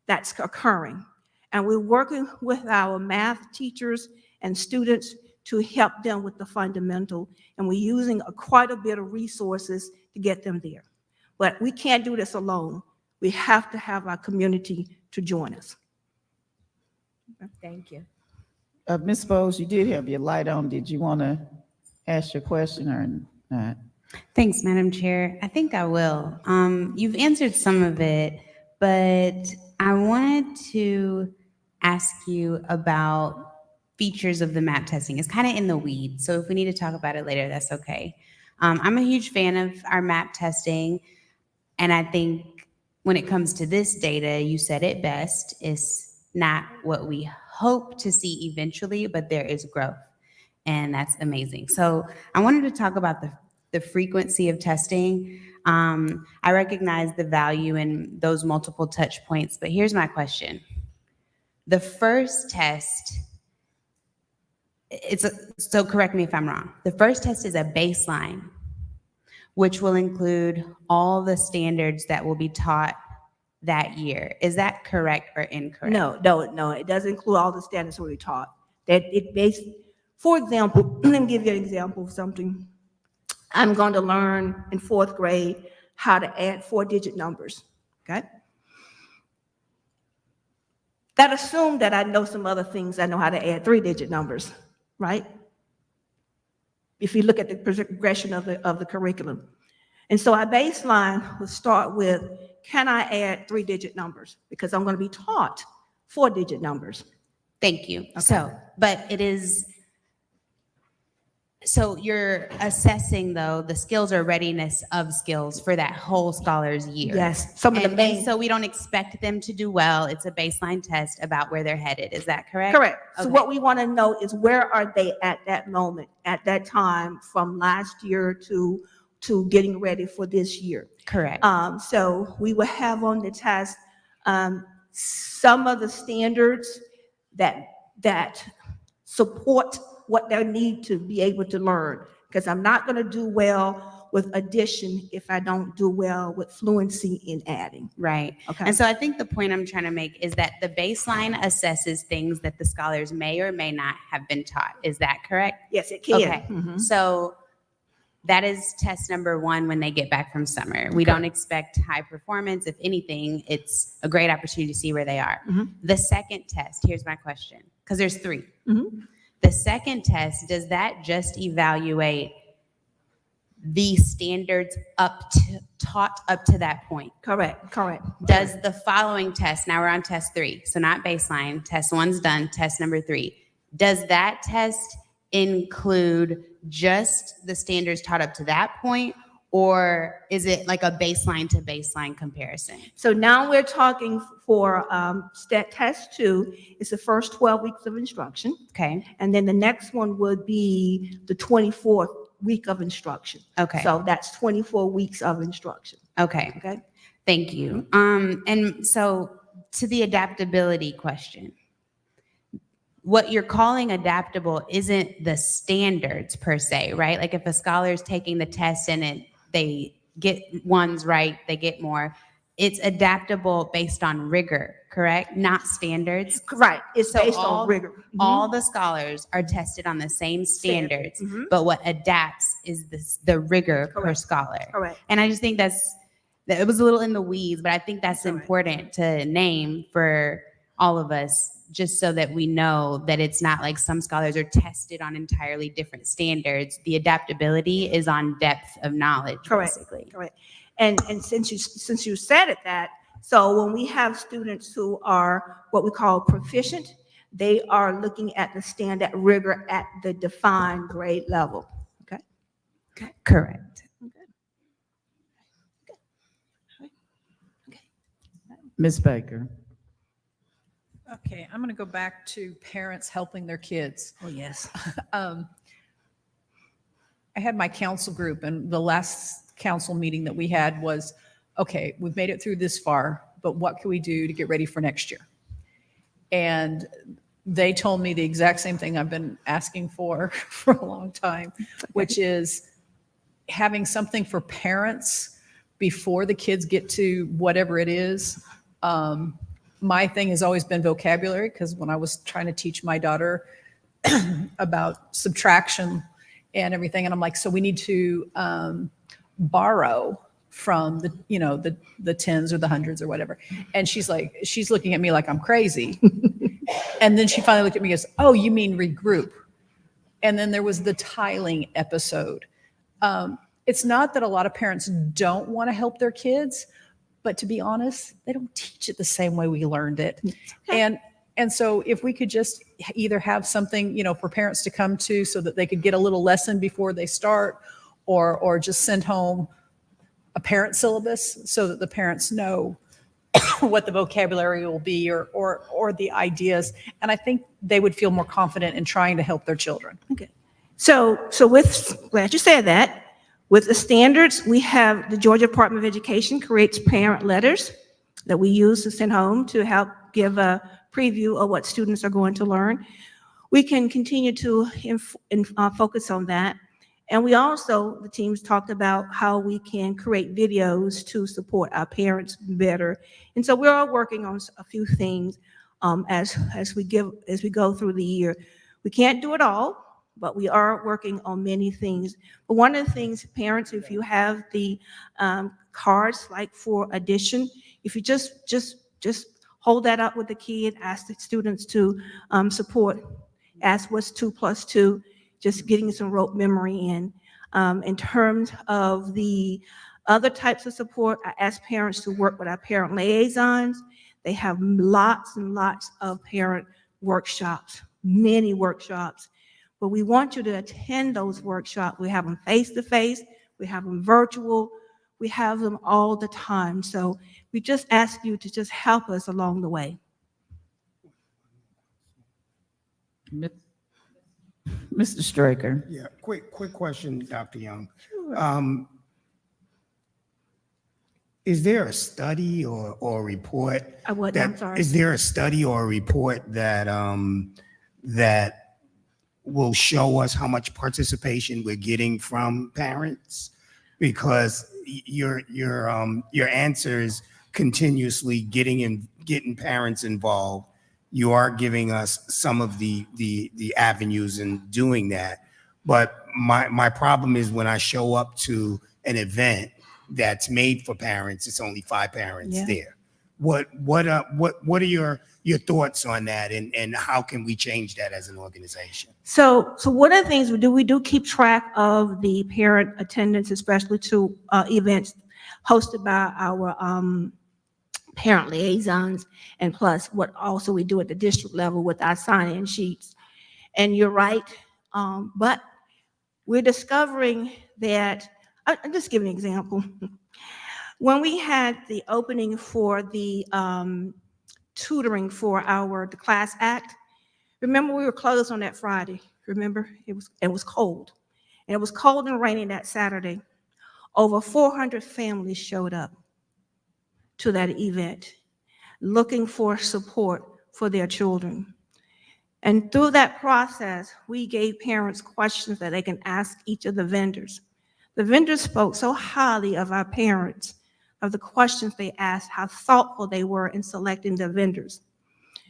that's occurring. And we're working with our math teachers and students to help them with the fundamental, and we're using quite a bit of resources to get them there. But we can't do this alone. We have to have our community to join us. Thank you. Ms. Bowles, you did have your light on. Did you want to ask your question or not? Thanks, Madam Chair. I think I will. You've answered some of it, but I wanted to ask you about features of the map testing. It's kind of in the weeds, so if we need to talk about it later, that's okay. I'm a huge fan of our map testing, and I think when it comes to this data, you said it best, it's not what we hope to see eventually, but there is growth, and that's amazing. So I wanted to talk about the frequency of testing. I recognize the value in those multiple touch points, but here's my question. The first test, so correct me if I'm wrong. The first test is a baseline, which will include all the standards that will be taught that year. Is that correct or incorrect? No, it doesn't include all the standards we taught. For example, let me give you an example of something. I'm going to learn in 4th grade how to add 4-digit numbers, okay? That assumed that I know some other things. I know how to add 3-digit numbers, right? If you look at the progression of the curriculum. And so our baseline will start with, can I add 3-digit numbers? Because I'm going to be taught 4-digit numbers. Thank you. Okay. So you're assessing, though, the skills or readiness of skills for that whole scholars year. Yes, some of the main. And so we don't expect them to do well. It's a baseline test about where they're headed. Is that correct? Correct. So Okay. what we want to know is where are they at that moment, at that time, from last year to getting ready for this year. Correct. So we will have on the test some of the standards that support what they need to be able to learn. Because I'm not going to do well with addition if I don't do well with fluency in adding. Right. Okay. And so I think the point I'm trying to make is that the baseline assesses things that the scholars may or may not have been taught. Is that correct? Yes, it can. Okay. Mhm. So that is test number 1 when they get back from summer. We don't expect high performance. If anything, it's a great opportunity to see where they are. Mhm. The second test, here's my question, because there's 3. Mhm. The second test, does that just evaluate the standards taught up to that point? Correct. Does the following test, now we're on test 3, so not baseline, test 1's done, test number 3. Does that test include just the standards taught up to that point, or is it like a baseline to baseline comparison? So now we're talking for test 2, it's the first 12 weeks of instruction. Okay. And then the next one would be the 24th week of instruction. Okay. So that's 24 weeks of instruction, Okay. okay? Thank you. And so to the adaptability question, what you're calling adaptable isn't the standards per se, right? Like if a scholar is taking the test and they get ones right, they get more. It's adaptable based on rigor, correct? Not standards. Right, it's So based all- on rigor. All the scholars are tested on the same standards, Mhm. but what adapts is the rigor per Correct. scholar. Correct. And I just think that it was a little in the weeds, but I think that's Correct. important to name for all of us, just so that we know that it's not like some scholars are tested on entirely different standards. The adaptability is on depth of knowledge, Correct. basically. Correct. And since you said it that, so when we have students who are what we call proficient, they are looking at the standard rigor at the defined grade level. Okay. Correct. Ms. Baker. Okay, I'm going to go back to parents helping their kids. Oh, yes. I had my council group, and the last council meeting that we had was, okay, we've made it through this far, but what can we do to get ready for next year? And they told me the exact same thing I've been asking for a long time, which is having something for parents before the kids get to whatever it is. My thing has always been vocabulary, because when I was trying to teach my daughter about subtraction and everything, and I'm like, so we need to borrow from the tens or the hundreds or whatever. And she's looking at me like I'm crazy. And then she finally looked at me and goes, oh, you mean regroup. And then there was the tiling episode. It's not that a lot of parents don't want to help their kids, but to be honest, they don't teach it the same way we learned it. And so if we could just either have something, for parents to come to so that they could get a little lesson before they start, or just send home a parent syllabus so that the parents know what the vocabulary will be or the ideas. And I think they would feel more confident in trying to help their children. Okay. So glad you said that. With the standards, we have the Georgia Department of Education creates parent letters that we use to send home to help give a preview of what students are going to learn. We can continue to focus on that. And we also, the teams talked about how we can create videos to support our parents better. And so we're all working on a few things as we go through the year. We can't do it all, but we are working on many things. But one of the things, parents, if you have the cards like for addition, if you just hold that up with the kid, ask the students to support, ask what's 2 + 2, just getting some rote memory in. In terms of the other types of support, I ask parents to work with our parent liaisons. They have lots and lots of parent workshops, many workshops. But we want you to attend those workshops. We have them face-to-face, we have them virtual, we have them all the time. So we just ask you to just help us along the way. Mr. Straker. Yeah, quick question, Dr. Young. Is there a study or a report? I'm sorry. Is there a study or a report that that will show us how much participation we're getting from parents? Because your answers continuously getting parents involved. You are giving us some of the avenues in doing that. But my problem is when I show up to an event that's made for parents, it's only 5 parents there. What are your thoughts on that, and how can we change that as an organization? So one of the things we do keep track of the parent attendance, especially to events hosted by our parent liaisons, and plus what also we do at the district level with our sign-in sheets. And you're right, but we're discovering that, I'll just give an example. When we had the opening for the tutoring for the class act, remember we were closed on that Friday, remember? It was cold. And it was cold and rainy that Saturday. Over 400 families showed up to that event looking for support for their children. And through that process, we gave parents questions that they can ask each of the vendors. The vendors spoke so highly of our parents, of the questions they asked, how thoughtful they were in selecting their vendors.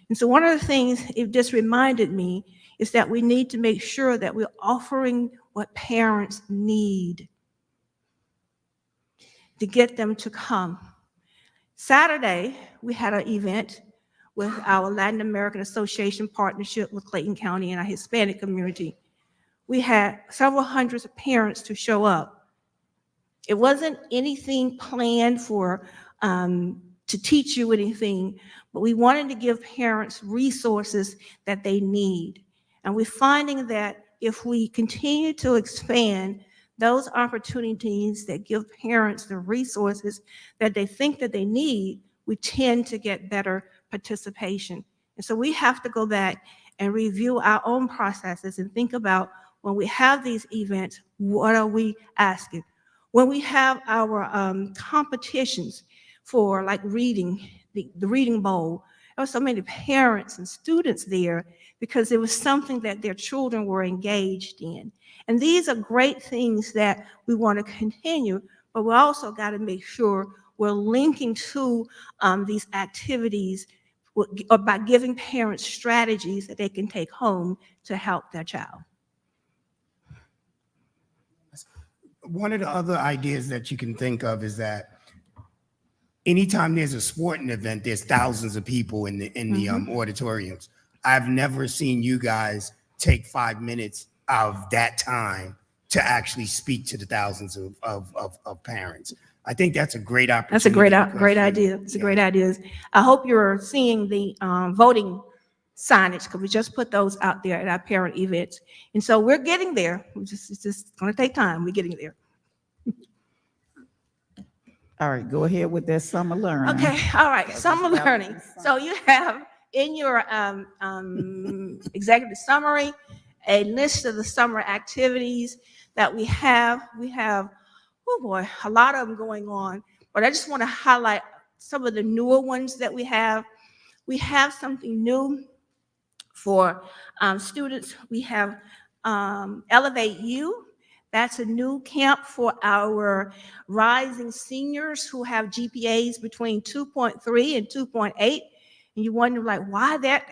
And so one of the things it just reminded me is that we need to make sure that we're offering what parents need to get them to come. Saturday, we had an event with our Latin American Association partnership with Clayton County and our Hispanic community. We had several hundreds of parents to show up. It wasn't anything planned for to teach you anything, but we wanted to give parents resources that they need. And we're finding that if we continue to expand those opportunities that give parents the resources that they think that they need, we tend to get better participation. And so we have to go back and review our own processes and think about when we have these events, what are we asking? When we have our competitions for like reading, the Reading Bowl, there were so many parents and students there because it was something that their children were engaged in. And these are great things that we want to continue, but we also got to make sure we're linking to these activities by giving parents strategies that they can take home to help their child. One of the other ideas that you can think of is that anytime there's a sporting event, there's thousands of people in the auditoriums. I've never seen you guys take 5 minutes of that time to actually speak to the thousands of parents. I think that's a great opportunity. That's a great idea. It's a great idea. I hope you're seeing the voting signage, because we just put those out there at our parent events. And so we're getting there. It's just going to take time. We're getting there. All right, go ahead with that summer learning. Okay, all right, summer learning. So you have in your executive summary a list of the summer activities that we have. We have, oh boy, a lot of them going on, but I just want to highlight some of the newer ones that we have. We have something new for students. We have Elevate You. That's a new camp for our rising seniors who have GPAs between 2.3 and 2.8. And you wonder, like, why that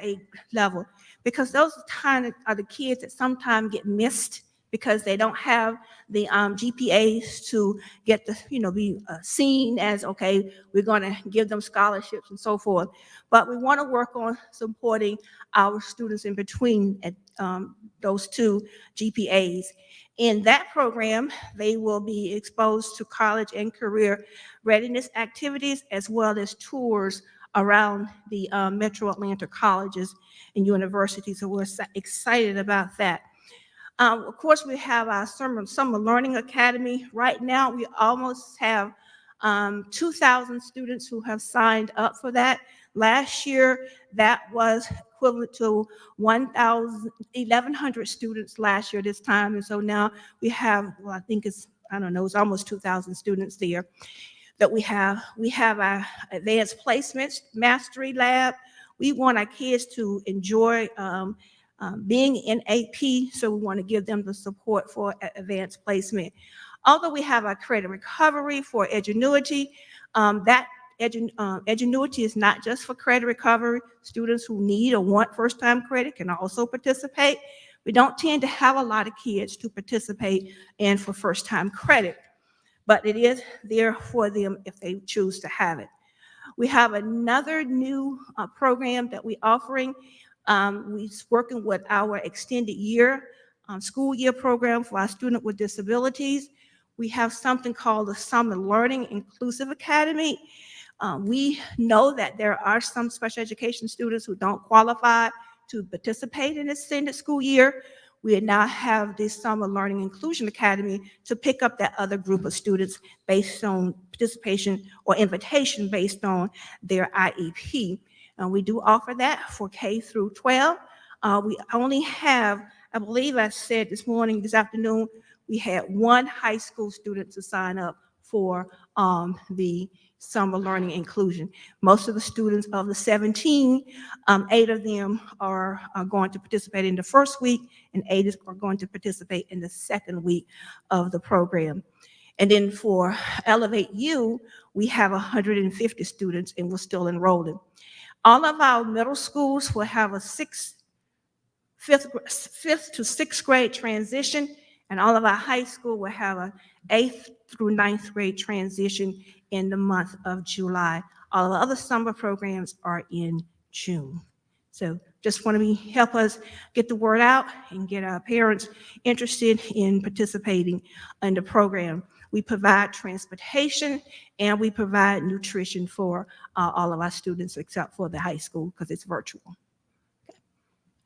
level? Because those are the kids that sometimes get missed because they don't have the GPAs to get the, be seen as, okay, we're going to give them scholarships and so forth. But we want to work on supporting our students in between those two GPAs. In that program, they will be exposed to college and career readiness activities, as well as tours around the Metro Atlanta colleges and universities. So we're excited about that. Of course, we have our Summer Learning Academy. Right now, we almost have 2,000 students who have signed up for that. Last year, that was equivalent to 1,100 students last year this time. And so now we have, well, I think it's almost 2,000 students there that we have. We have our Advanced Placements Mastery Lab. We want our kids to enjoy being in AP, so we want to give them the support for advanced placement. Although we have our credit recovery for Edgenuity, that Edgenuity is not just for credit recovery. Students who need or want first-time credit can also participate. We don't tend to have a lot of kids to participate in for first-time credit, but it is there for them if they choose to have it. We have another new program that we're offering. We're working with our extended year, school year program for our students with disabilities. We have something called the Summer Learning Inclusive Academy. We know that there are some special education students who don't qualify to participate in extended school year. We now have this Summer Learning Inclusion Academy to pick up that other group of students based on participation or invitation based on their IEP. We do offer that for K through 12. We only have, I believe I said this afternoon, we had one high school student to sign up for the summer learning inclusion. Most of the students of the 17, 8 of them are going to participate in the first week, and 8 are going to participate in the second week of the program. And then for Elevate U, we have 150 students, and we're still enrolling. All of our middle schools will have a fifth to sixth grade transition, and all of our high school will have a 8th through 9th grade transition in the month of July. All of the other summer programs are in June. So just want to help us get the word out and get our parents interested in participating in the program. We provide transportation and we provide nutrition for all of our students except for the high school because it's virtual.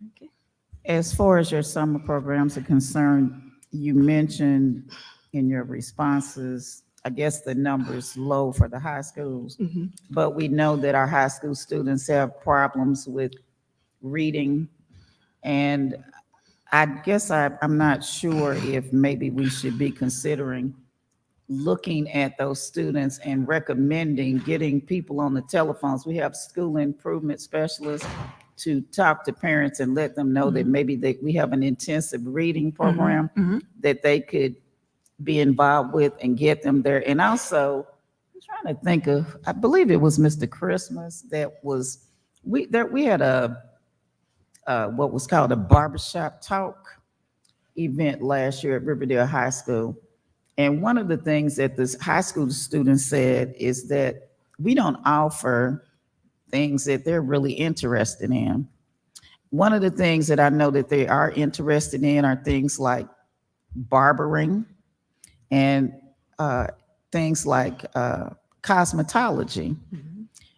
Okay. As far as your summer programs are concerned, you mentioned in your responses, I guess the number's low for the high schools, but we know that our high school students have problems with reading. And I guess I'm not sure if maybe we should be considering looking at those students and recommending getting people on the telephones. We have school improvement specialists to talk to parents and let them know that maybe we have an intensive reading program that they could be involved with and get them there. And also, I'm trying to think of, I believe it was Mr. Christmas that was, we had what was called a barbershop talk event last year at Riverdale High School. And one of the things that this high school students said is that we don't offer things that they're really interested in. One of the things that I know that they are interested in are things like barbering and things like cosmetology.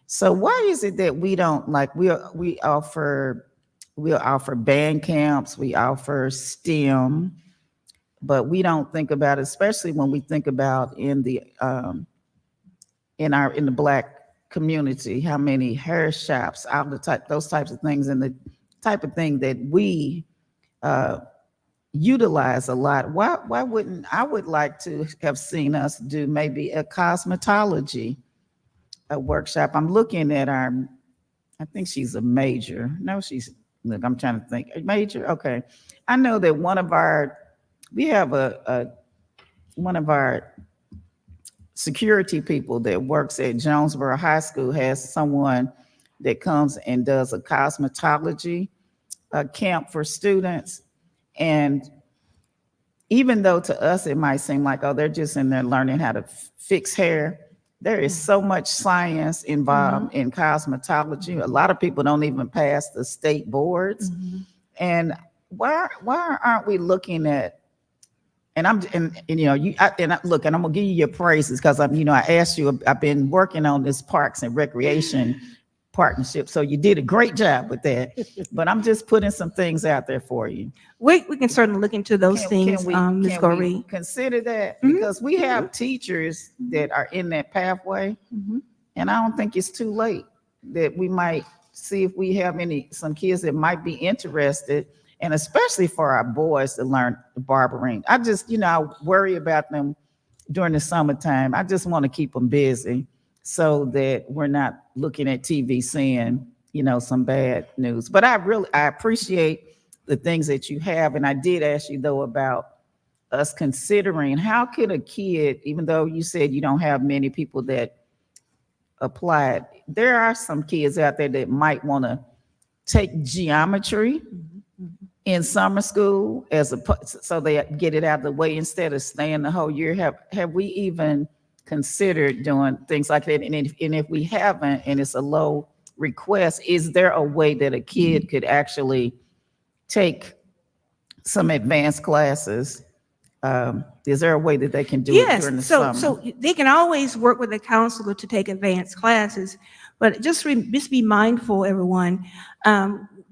So why is it that we don't we'll offer band camps, we offer STEM, but we don't think about it, especially when we think about in the Black community, how many hair shops, all those types of things, and the type of thing that we utilize a lot. Why wouldn't I would like to have seen us do maybe a cosmetology workshop. I'm looking at I think she's a major. No, look, I'm trying to think. A major? Okay. I know that we have one of our security people that works at Jonesboro High School has someone that comes and does a cosmetology camp for students. And even though to us it might seem like, oh, they're just in there learning how to fix hair, there is so much science involved in cosmetology. A lot of people don't even pass the state boards. And why aren't we looking at, and I'm gonna give you your praises because I asked you, I've been working on this parks and recreation partnership, so you did a great job with that. But I'm just putting some things out there for you. We can certainly look into those things, Ms. Goree. Consider that because we have teachers that are in that pathway, and I don't think it's too late that we might see if we have some kids that might be interested. And especially for our boys to learn barbering. I just, I worry about them during the summertime. I just want to keep them busy so that we're not looking at TV seeing, some bad news. But I appreciate the things that you have. And I did ask you, though, about us considering how could a kid, even though you said you don't have many people that applied, there are some kids out there that might want to take geometry in summer school so they get it out of the way instead of staying the whole year. Have we even considered doing things like that? And if we haven't, and it's a low request, is there a way that a kid could actually take some advanced classes? Is there a way that they can do it during the summer? So they can always work with a counselor to take advanced classes, but just be mindful, everyone.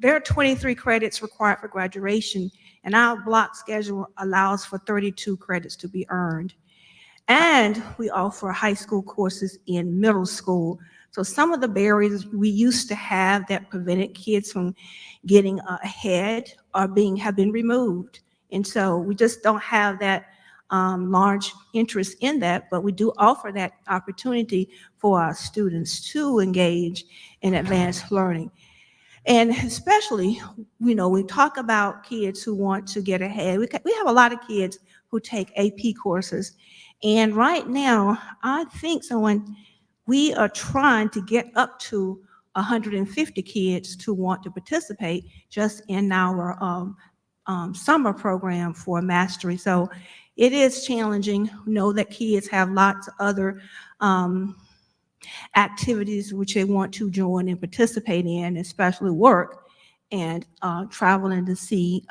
There are 23 credits required for graduation, and our block schedule allows for 32 credits to be earned. And we offer high school courses in middle school. So some of the barriers we used to have that prevented kids from getting ahead have been removed. And so we just don't have that large interest in that, but we do offer that opportunity for our students to engage in advanced learning. And especially, we talk about kids who want to get ahead. We have a lot of kids who take AP courses. And right now, I think we are trying to get up to 150 kids to want to participate just in our summer program for mastery. So it is challenging. Know that kids have lots of other activities which they want to join and participate in, especially work and traveling to see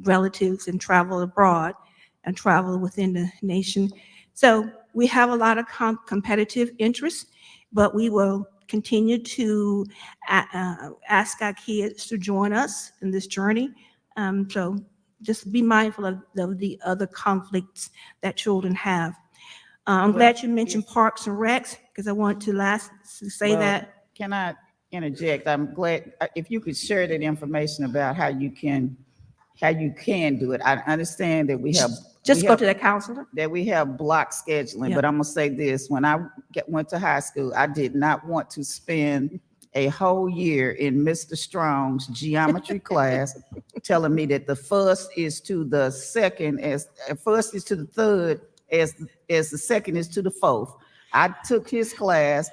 relatives and travel abroad and travel within the nation. So we have a lot of competitive interests, but we will continue to ask our kids to join us in this journey. So just be mindful of the other conflicts that children have. I'm glad you mentioned Parks and Recs, because I want to say Well, that. Can I interject? I'm glad if you could share that information about how you can do it. I understand that we have. Just go to the counselor. That we have block scheduling, Yeah. but I'm gonna say this, when I went to high school, I did not want to spend a whole year in Mr. Strong's geometry class telling me that the first is to the second as first is to the third as the second is to the fourth. I took his class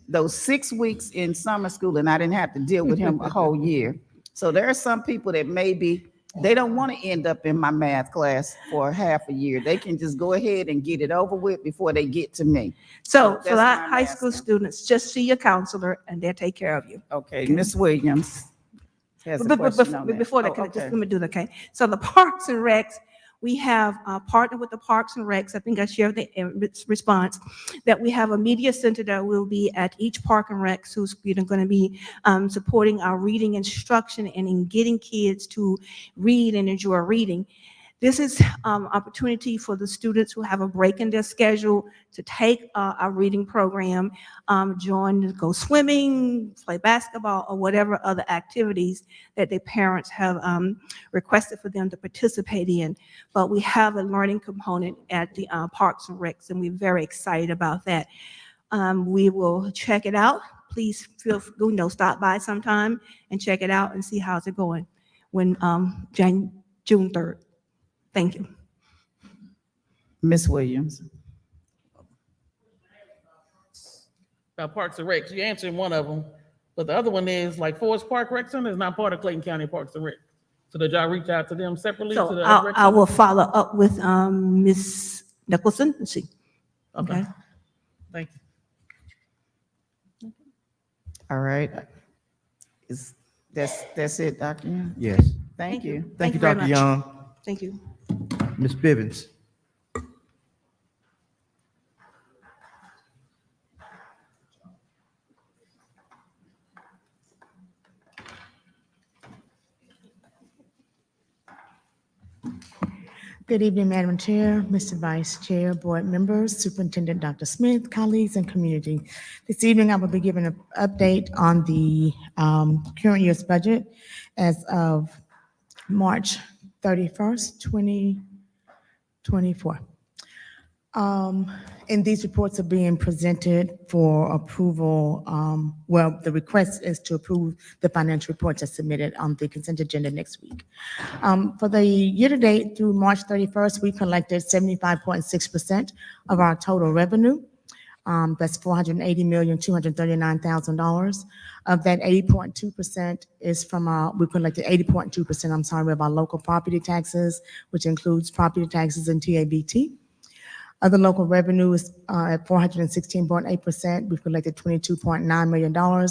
those 6 weeks in summer school and I didn't have to deal with him a whole year. So there are some people that maybe they don't want to end up in my math class for half a year. They can just go ahead and get it over with before they get to me. So that's that why I'm high school asking. students, just see your counselor and they'll take care of you. Okay, Miss Williams has a But question on that. before that, Oh, can I just okay. let me do that, okay? So the Parks and Recs, we have partnered with the Parks and Recs. I think I shared the response that we have a media center that will be at each Park and Recs who's going to be supporting our reading instruction and in getting kids to read and enjoy reading. This is opportunity for the students who have a break in their schedule to take our reading program, go swimming, play basketball, or whatever other activities that their parents have requested for them to participate in. But we have a learning component at the Parks and Recs, and we're very excited about that. We will check it out. Please feel free, stop by sometime and check it out and see how's it going when June 3rd. Thank you. Miss Williams. About Parks and Recs, you answered one of them, but the other one is like Forest Park Rec Center is not part of Clayton County Parks and Rec. So did y'all reach out to them separately? to So the other rec I will centers? follow up with Ms. Nicholson. Let's see. Okay, thank you. All right. That's it, Dr. Young? Yes. Thank you. Thank you, very Dr. much. Young. Thank you. Ms. Bivens. Good evening, Madam Chair, Mr. Vice Chair, board members, Superintendent Dr. Smith, colleagues, and community. This evening, I will be giving an update on the current year's budget as of March 31st, 2024. And these reports are being presented for approval. The request is to approve the financial reports as submitted on the consent agenda next week. For the year-to-date through March 31st, we collected 75.6% of our total revenue. That's $480,239,000. Of that, 80.2% is from we collected 80.2%, I'm sorry, of our local property taxes, which includes property taxes and TABT. Other local revenue is at 416.8%. We've collected $22.9 million. I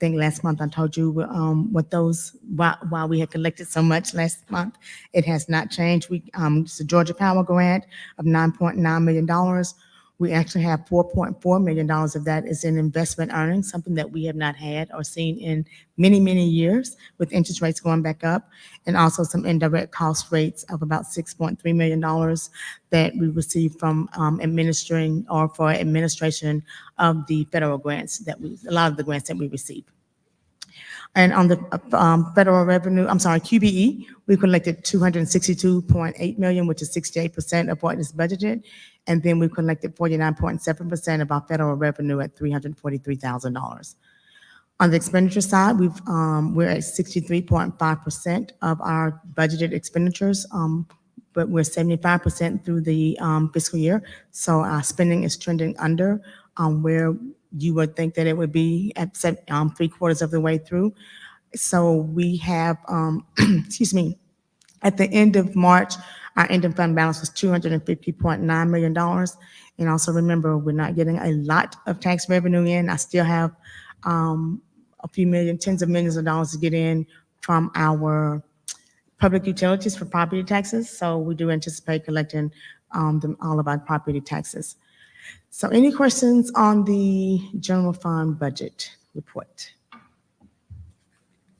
think last month I told you what those, why we had collected so much last month. It has not changed. It's a Georgia Power grant of $9.9 million. We actually have $4.4 million of that is in investment earnings, something that we have not had or seen in many, many years with interest rates going back up, and also some indirect cost rates of about $6.3 million that we received from administering or for administration of the federal grants a lot of the grants that we received. And on the federal revenue, I'm sorry, QBE, we collected 262.8 million, which is 68% of what is budgeted. And then we collected 49.7% of our federal revenue at $343,000. On the expenditure side, we're at 63.5% of our budgeted expenditures, but we're 75% through the fiscal year. So our spending is trending under where you would think that it would be at 3/4 of the way through. So we have, excuse me, at the end of March, our ending fund balance was $250.9 million. And also remember, we're not getting a lot of tax revenue in. I still have a few million, tens of millions of dollars to get in from our public utilities for property taxes. So we do anticipate collecting all of our property taxes. So any questions on the general fund budget report?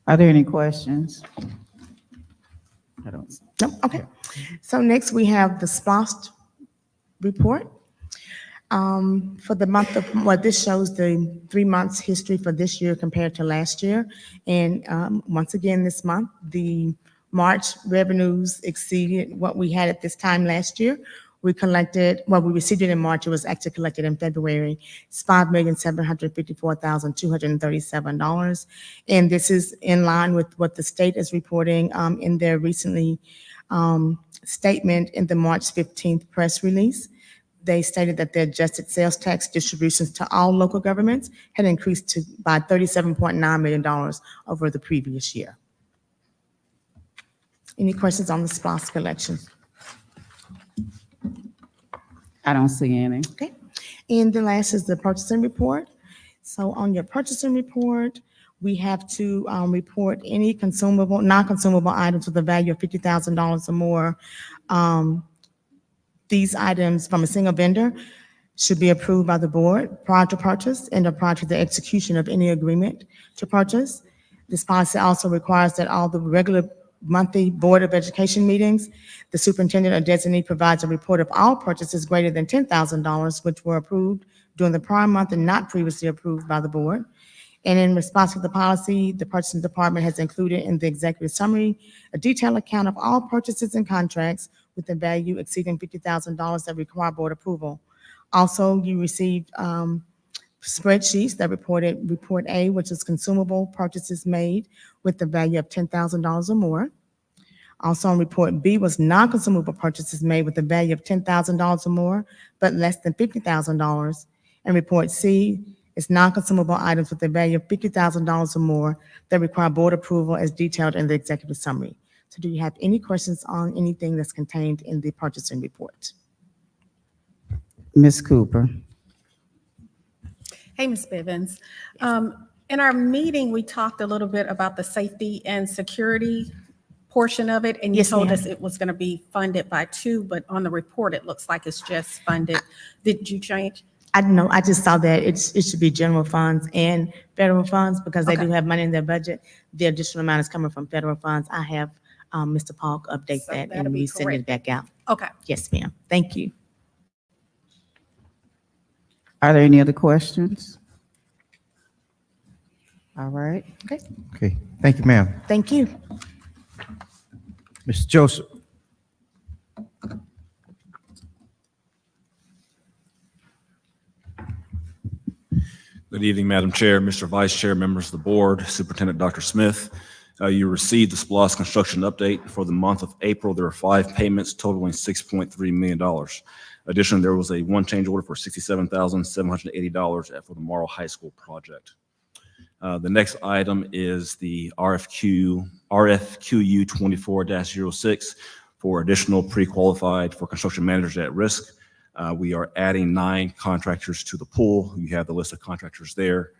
Are there any questions? I don't. No, okay. So next we have the SPOST report. For the month of, well, this shows the 3 months history for this year compared to last year. And once again, this month, the March revenues exceeded what we had at this time last year. We collected, well, we received it in March. It was actually collected in February. It's $5,754,237. And this is in line with what the state is reporting in their recently statement in the March 15th press release. They stated that the adjusted sales tax distributions to all local governments had increased by $37.9 million over the previous year. Any questions on the SPOS collection? I don't see any. Okay. And the last is the purchasing report. So on your purchasing report, we have to report any consumable, non-consumable items with a value of $50,000 or more. These items from a single vendor should be approved by the board prior to purchase and prior to the execution of any agreement to purchase. This policy also requires that all the regular monthly Board of Education meetings, the superintendent or designee provides a report of all purchases greater than $10,000 which were approved during the prior month and not previously approved by the board. And in response to the policy, the purchasing department has included in the executive summary a detailed account of all purchases and contracts with a value exceeding $50,000 that require board approval. Also, you received spreadsheets that reported Report A, which is consumable purchases made with the value of $10,000 or more. Also on Report B was non-consumable purchases made with a value of $10,000 or more, but less than $50,000. And Report C is non-consumable items with a value of $50,000 or more that require board approval as detailed in the executive summary. So do you have any questions on anything that's contained in the purchasing report? Ms. Cooper. Hey, Ms. Bivens. In our meeting, we talked a little bit about the safety and security portion of it, and you Yes, told ma'am. us it was going to be funded by 2, but on the report, it looks like it's just funded. Did you change? I don't know, I just saw that it should be general funds and federal funds because they Okay. do have money in their budget. The additional amount is coming from federal funds. I have Mr. Polk update So that that'll and be we send it back out. Okay. Yes, ma'am. Thank you. Are there any other questions? All right. Okay, thank you, ma'am. Thank you. Mr. Joseph. Good evening, Madam Chair, Mr. Vice Chair, members of the board, Superintendent Dr. Smith. You received the SPLOST construction update for the month of April. There were 5 payments totaling $6.3 million. Additionally, there was a one change order for $67,780 for the Morrow High School project. The next item is the RFQU 24-06 for additional pre-qualified for construction managers at risk. We are adding 9 contractors to the pool. You have the list of contractors there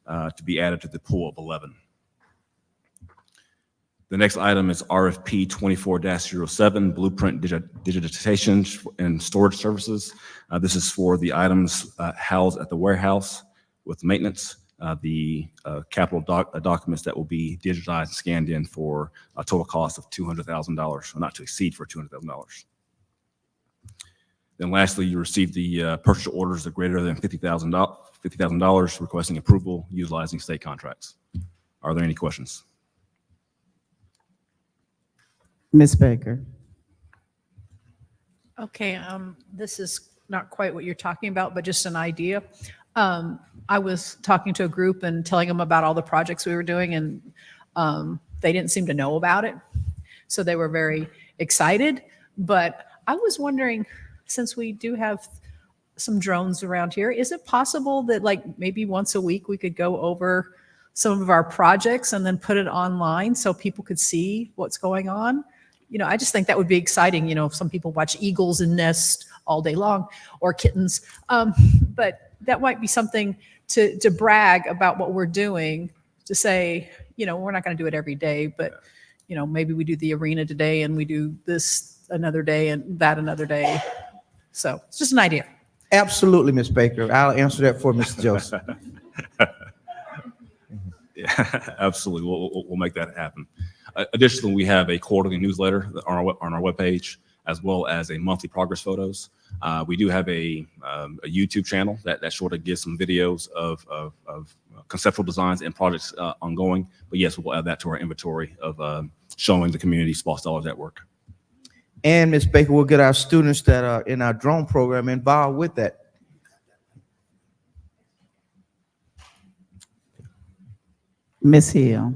to be added to the pool of 11. The next item is RFP 24-07, Blueprint Digitization and Storage Services. This is for the items housed at the warehouse with maintenance, the capital documents that will be digitized and scanned in for a total cost of $200,000, or not to exceed for $200,000. Then lastly, you received the purchase orders that are greater than $50,000 requesting approval utilizing state contracts. Are there any questions? Ms. Baker. Okay, this is not quite what you're talking about, but just an idea. I was talking to a group and telling them about all the projects we were doing, and they didn't seem to know about it. So they were very excited. But I was wondering, since we do have some drones around here, is it possible that like maybe once a week we could go over some of our projects and then put it online so people could see what's going on? You know, I just think that would be exciting. You know, some people watch eagles and nest all day long, or kittens. But that might be something to brag about what we're doing, to say, you know, we're not going to do it every day, but, you know, maybe we do the arena today and we do this another day and that another day. So it's just an idea. Absolutely, Ms. Baker. I'll answer that for Mr. Joseph. Yeah, absolutely. We'll make that happen. Additionally, we have a quarterly newsletter on our webpage, as well as a monthly progress photos. We do have a YouTube channel that sort of gives some videos of conceptual designs and projects ongoing. But yes, we'll add that to our inventory of showing the community SPOS dollars at work. And Ms. Baker, we'll get our students that are in our drone program involved with that. Ms. Hill.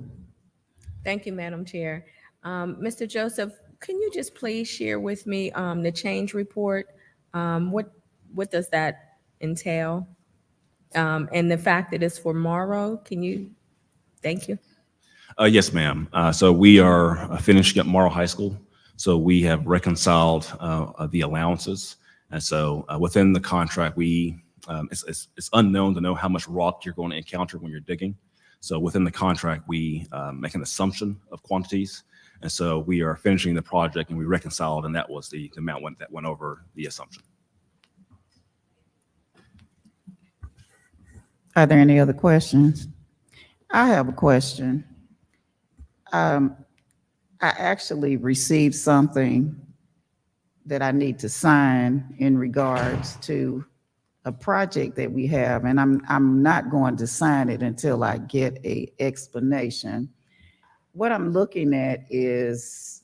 Thank you, Madam Chair. Mr. Joseph, can you just please share with me the change report? What does that entail? And the fact that it's for Morrow, can you, thank you. Yes, ma'am. So we are finishing up Morrow High School. So we have reconciled the allowances. And so within the contract, it's unknown to know how much rock you're going to encounter when you're digging. So within the contract, we make an assumption of quantities. And so we are finishing the project and we reconciled, and that was the amount that went over the assumption. Are there any other questions? I have a question. I actually received something that I need to sign in regards to a project that we have, and I'm not going to sign it until I get an explanation. What I'm looking at is,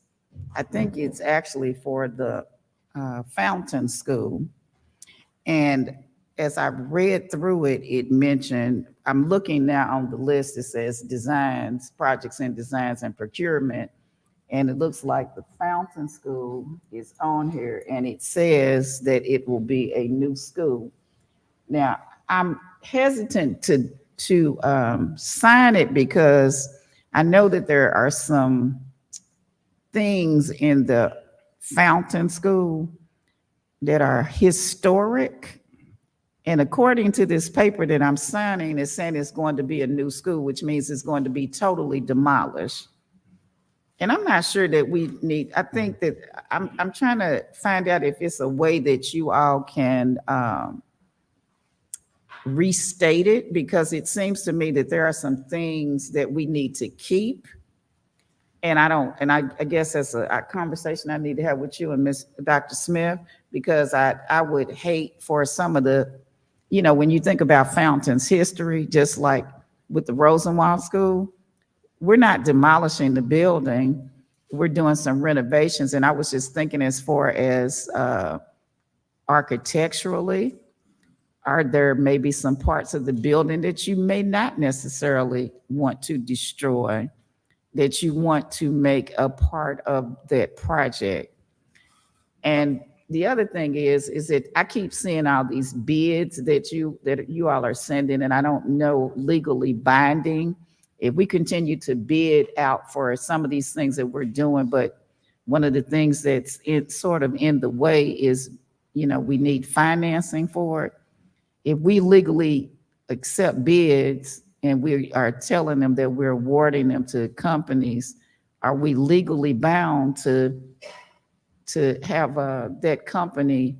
I think it's actually for the Fountain School. And as I read through it, it mentioned, I'm looking now on the list, it says designs, projects and designs and procurement. And it looks like the Fountain School is on here, and it says that it will be a new school. Now, I'm hesitant to sign it because I know that there are some things in the Fountain School that are historic. And according to this paper that I'm signing, it's saying it's going to be a new school, which means it's going to be totally demolished. And I'm not sure that we need, I think that I'm trying to find out if it's a way that you all can restate it, because it seems to me that there are some things that we need to keep. And I guess that's a conversation I need to have with you and Dr. Smith, because I would hate for some of the, you know, when you think about Fountain's history, just like with the Rosenwald School, we're not demolishing the building. We're doing some renovations. And I was just thinking, as far as architecturally, are there maybe some parts of the building that you may not necessarily want to destroy, that you want to make a part of that project? And the other thing is that I keep seeing all these bids that you all are sending, and I don't know legally binding. If we continue to bid out for some of these things that we're doing, but one of the things that's sort of in the way is, you know, we need financing for it. If we legally accept bids and we are telling them that we're awarding them to companies, are we legally bound to have that company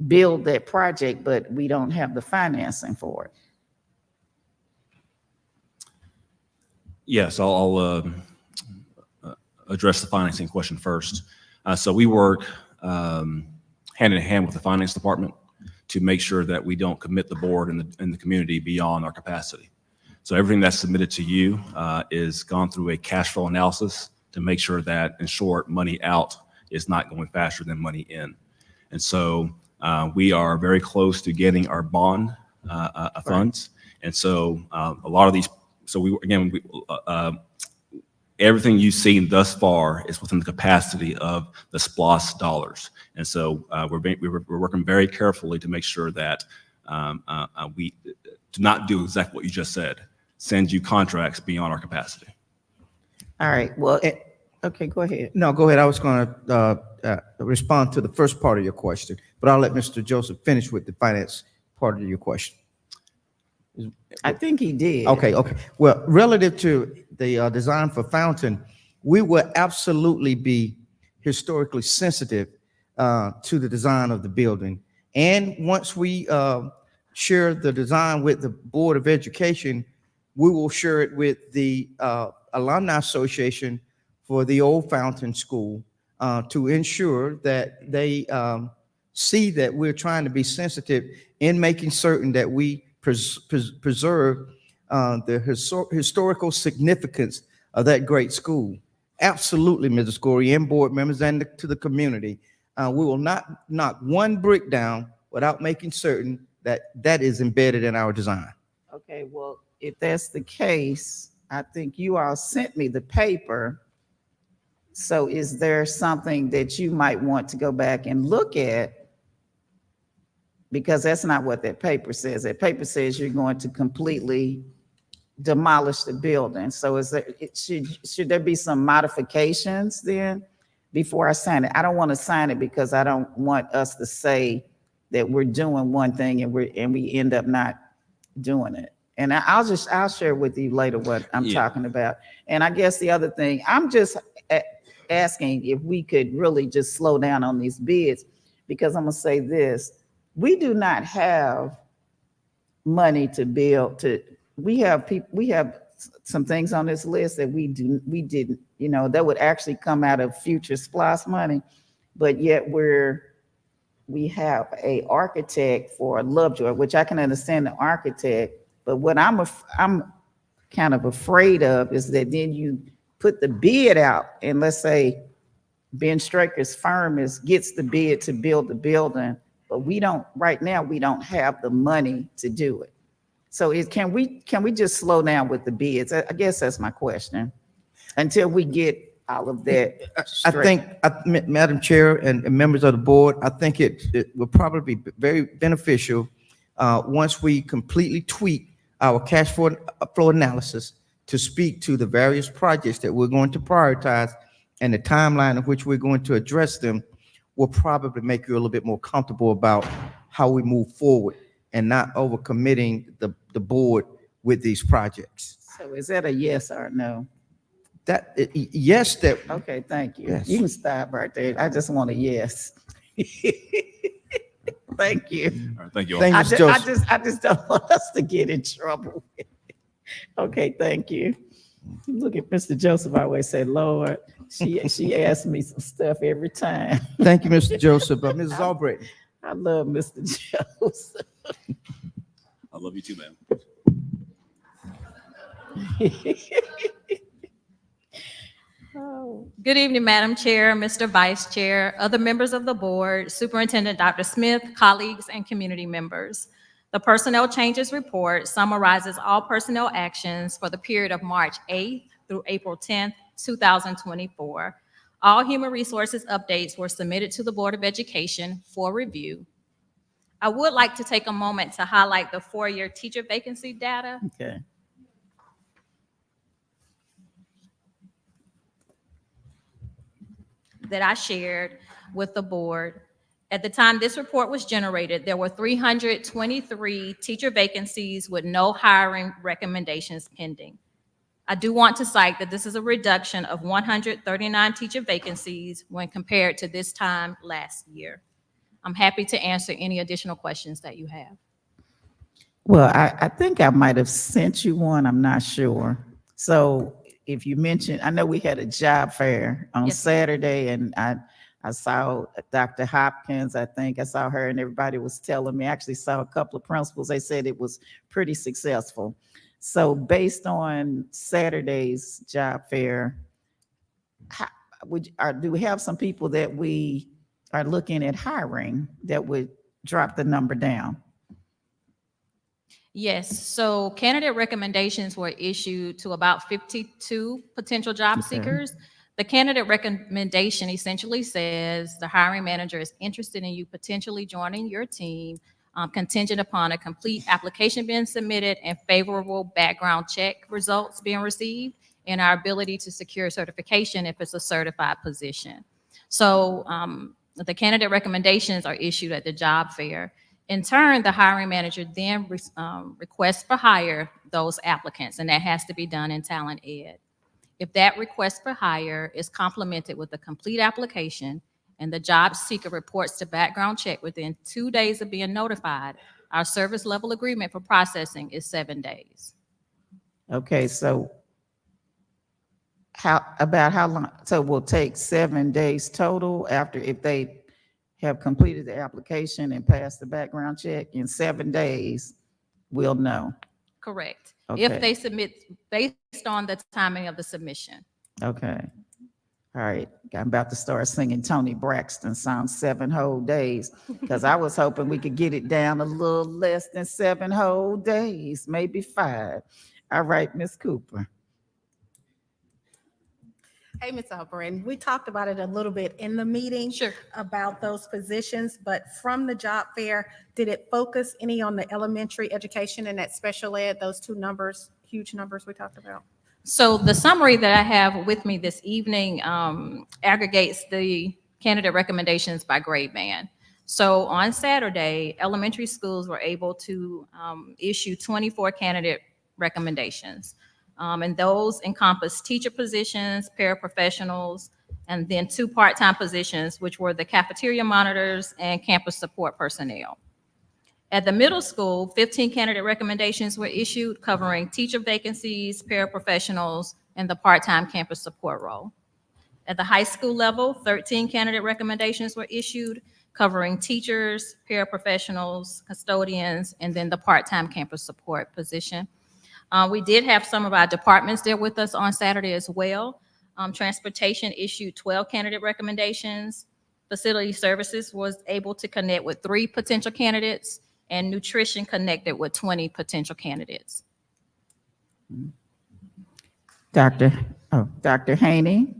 build that project, but we don't have the financing for it? Yes, I'll address the financing question first. So we work hand in hand with the finance department to make sure that we don't commit the board and the community beyond our capacity. So everything that's submitted to you is gone through a cash flow analysis to make sure that, in short, money out is not going faster than money in. And so we are very close to getting our bond funds. And so a lot of these, so everything you've seen thus far is within the capacity of the SPLOST dollars. And so we're working very carefully to make sure that we do not do exactly what you just said, send you contracts beyond our capacity. All right, well, okay, go ahead. No, go ahead. I was going to respond to the first part of your question, but I'll let Mr. Joseph finish with the finance part of your question. I think he did. Okay. Well, relative to the design for Fountain, we will absolutely be historically sensitive to the design of the building. And once we share the design with the Board of Education, we will share it with the Alumni Association for the old Fountain School to ensure that they see that we're trying to be sensitive in making certain that we preserve the historical significance of that great school. Absolutely, Mrs. Gorey, and board members, and to the community. We will not knock one brick down without making certain that that is embedded in our design. Okay, well, if that's the case, I think you all sent me the paper. So is there something that you might want to go back and look at? Because that's not what that paper says. That paper says you're going to completely demolish the building. So is there, should there be some modifications then before I sign it? I don't want to sign it because I don't want us to say that we're doing one thing and we end up not doing it. And I'll share with you later what I'm talking about. And I guess the other thing, I'm just asking if we could really just slow down on these bids, because I'm gonna say this. We do not have money to build we have some things on this list that we didn't, that would actually come out of future SPLOST money, but yet we have a architect for Lovejoy, which I can understand the architect, but what I'm kind of afraid of is that then you put the bid out and let's say Ben Straker's firm gets the bid to build the building, but right now we don't have the money to do it. So can we just slow down with the bids? I guess that's my question until we get all of that straight. I think, Madam Chair and members of the board, I think it will probably be very beneficial once we completely tweak our cash flow analysis to speak to the various projects that we're going to prioritize and the timeline of which we're going to address them will probably make you a little bit more comfortable about how we move forward and not overcommitting the board with these projects. So is that a yes or no? Yes, that. Okay, thank you. Yes. You can stop right there. I just want a yes. Thank you. All right, thank you all. Thank you, Mr. Joseph. I just don't want us to get in trouble. Okay, thank you. Look at Mr. Joseph. I always say, Lord, she asks me some stuff every time. Thank you, Mr. Joseph. Mrs. Albright. I love Mr. Joseph. I love you too, man. Good evening, Madam Chair, Mr. Vice Chair, other members of the board, Superintendent Dr. Smith, colleagues, and community members. The Personnel Changes Report summarizes all personnel actions for the period of March 8th through April 10th, 2024. All human resources updates were submitted to the Board of Education for review. I would like to take a moment to highlight the four-year teacher vacancy data. Okay. That I shared with the board. At the time this report was generated, there were 323 teacher vacancies with no hiring recommendations pending. I do want to cite that this is a reduction of 139 teacher vacancies when compared to this time last year. I'm happy to answer any additional questions that you have. Well, I think I might have sent you one. I'm not sure. So if you mentioned, I know we had a job fair on Saturday, and I saw Dr. Hopkins. I think I saw her, and everybody was telling me. I actually saw a couple of principals. They said it was pretty successful. So based on Saturday's job fair, do we have some people that we are looking at hiring that would drop the number down? Yes, so candidate recommendations were issued to about 52 potential job Okay. seekers. The candidate recommendation essentially says the hiring manager is interested in you potentially joining your team, contingent upon a complete application being submitted and favorable background check results being received, and our ability to secure certification if it's a certified position. So the candidate recommendations are issued at the job fair. In turn, the hiring manager then requests for hire those applicants, and that has to be done in Talent Ed. If that request for hire is complemented with a complete application and the job seeker reports to background check within 2 days of being notified, our service level agreement for processing is 7 days. Okay, so how long? So we'll take 7 days total after if they have completed the application and passed the background check. In 7 days, we'll know. Correct. Okay. If they submit based on the timing of the submission. Okay. All right. I'm about to start singing Tony Braxton song, 7 whole days, because I was hoping we could get it down a little less than 7 whole days, maybe 5. All right, Ms. Cooper. Hey, Ms. Alperin, we talked about it a little bit in the meeting. Sure. About those positions, but from the job fair, did it focus any on the elementary education and that special ed, those two numbers, huge numbers we talked about? So the summary that I have with me this evening aggregates the candidate recommendations by grade band. So on Saturday, elementary schools were able to issue 24 candidate recommendations. And those encompass teacher positions, paraprofessionals, and then 2 part-time positions, which were the cafeteria monitors and campus support personnel. At the middle school, 15 candidate recommendations were issued covering teacher vacancies, paraprofessionals, and the part-time campus support role. At the high school level, 13 candidate recommendations were issued covering teachers, paraprofessionals, custodians, and then the part-time campus support position. We did have some of our departments there with us on Saturday as well. Transportation issued 12 candidate recommendations. Facility services was able to connect with 3 potential candidates, and nutrition connected with 20 potential candidates. Dr. Haney.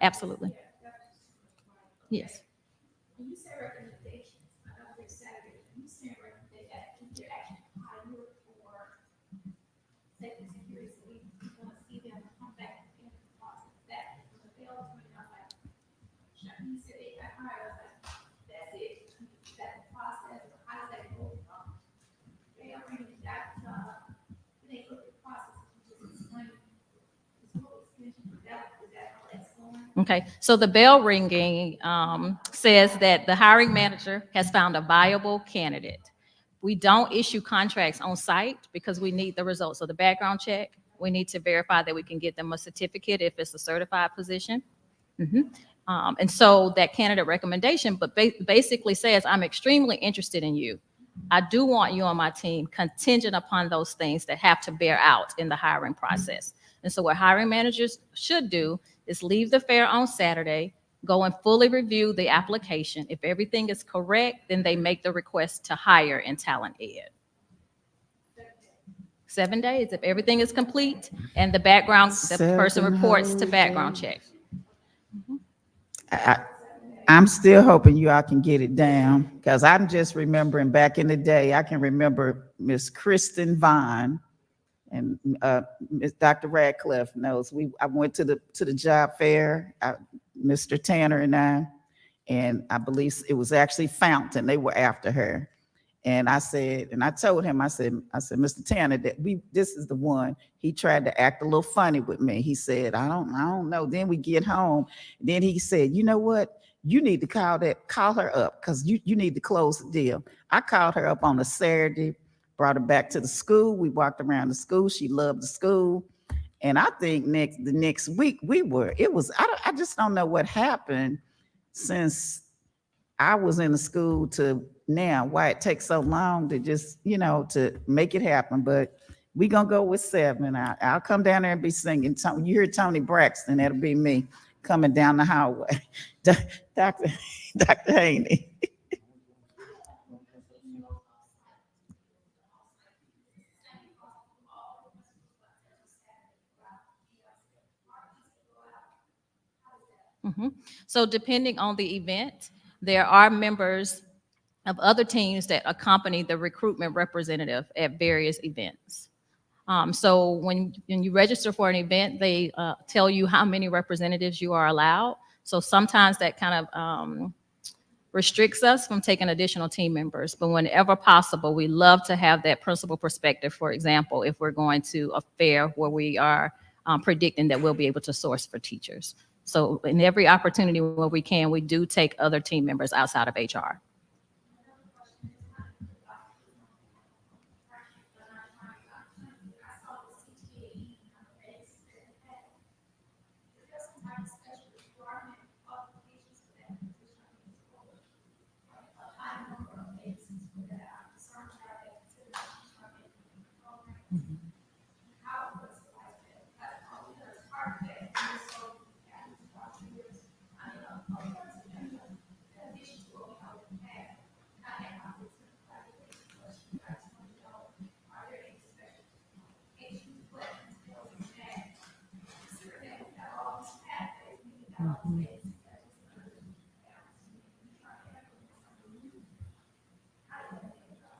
Absolutely. Yes. Okay, so the bell ringing says that the hiring manager has found a viable candidate. We don't issue contracts on site because we need the results of the background check. We need to verify that we can get them a certificate if it's a certified position. And so that candidate recommendation, but basically says, I'm extremely interested in you. I do want you on my team, contingent upon those things that have to bear out in the hiring process. And so what hiring managers should do is leave the fair on Saturday, go and fully review the application. If everything is correct, then they make the request to hire in Talent Ed. 7 days, if everything is complete and the background, the person reports to background check. I'm still hoping you all can get it down, because I'm just remembering back in the day, I can remember Miss Kristen Vaughn and Miss Dr. Radcliffe knows. I went to the job fair, Mr. Tanner and I believe it was actually Fountain. They were after her. And I said, and I told him, I said, Mr. Tanner, this is the one. He tried to act a little funny with me. He said, I don't know. Then we get home. Then he said, you know what? You need to call her up, because you need to close the deal. I called her up on a Saturday, brought her back to the school. We walked around the school. She loved the school. And I think the next week I just don't know what happened since I was in the school to now, why it takes so long to just, to make it happen. But we gonna go with 7. I'll come down there and be singing. You hear Tony Braxton, that'll be me coming down the hallway. Dr. Haney. So depending on the event, there are members of other teams that accompany the recruitment representative at various events. So when you register for an event, they tell you how many representatives you are allowed. So sometimes that kind of restricts us from taking additional team members. But whenever possible, we love to have that principal perspective. For example, if we're going to a fair where we are predicting that we'll be able to source for teachers. So in every opportunity where we can, we do take other team members outside of HR.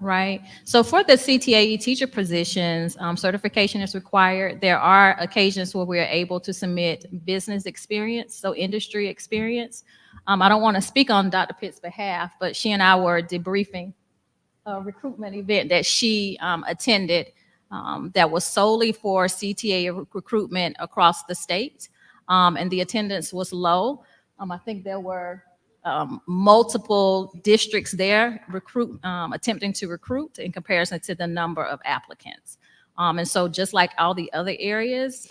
Right. So for the CTAE teacher positions, certification is required. There are occasions where we are able to submit business experience, so industry experience. I don't want to speak on Dr. Pitt's behalf, but she and I were debriefing a recruitment event that she attended that was solely for CTA recruitment across the state, and the attendance was low. I think there were multiple districts there attempting to recruit in comparison to the number of applicants. And so just like all the other areas,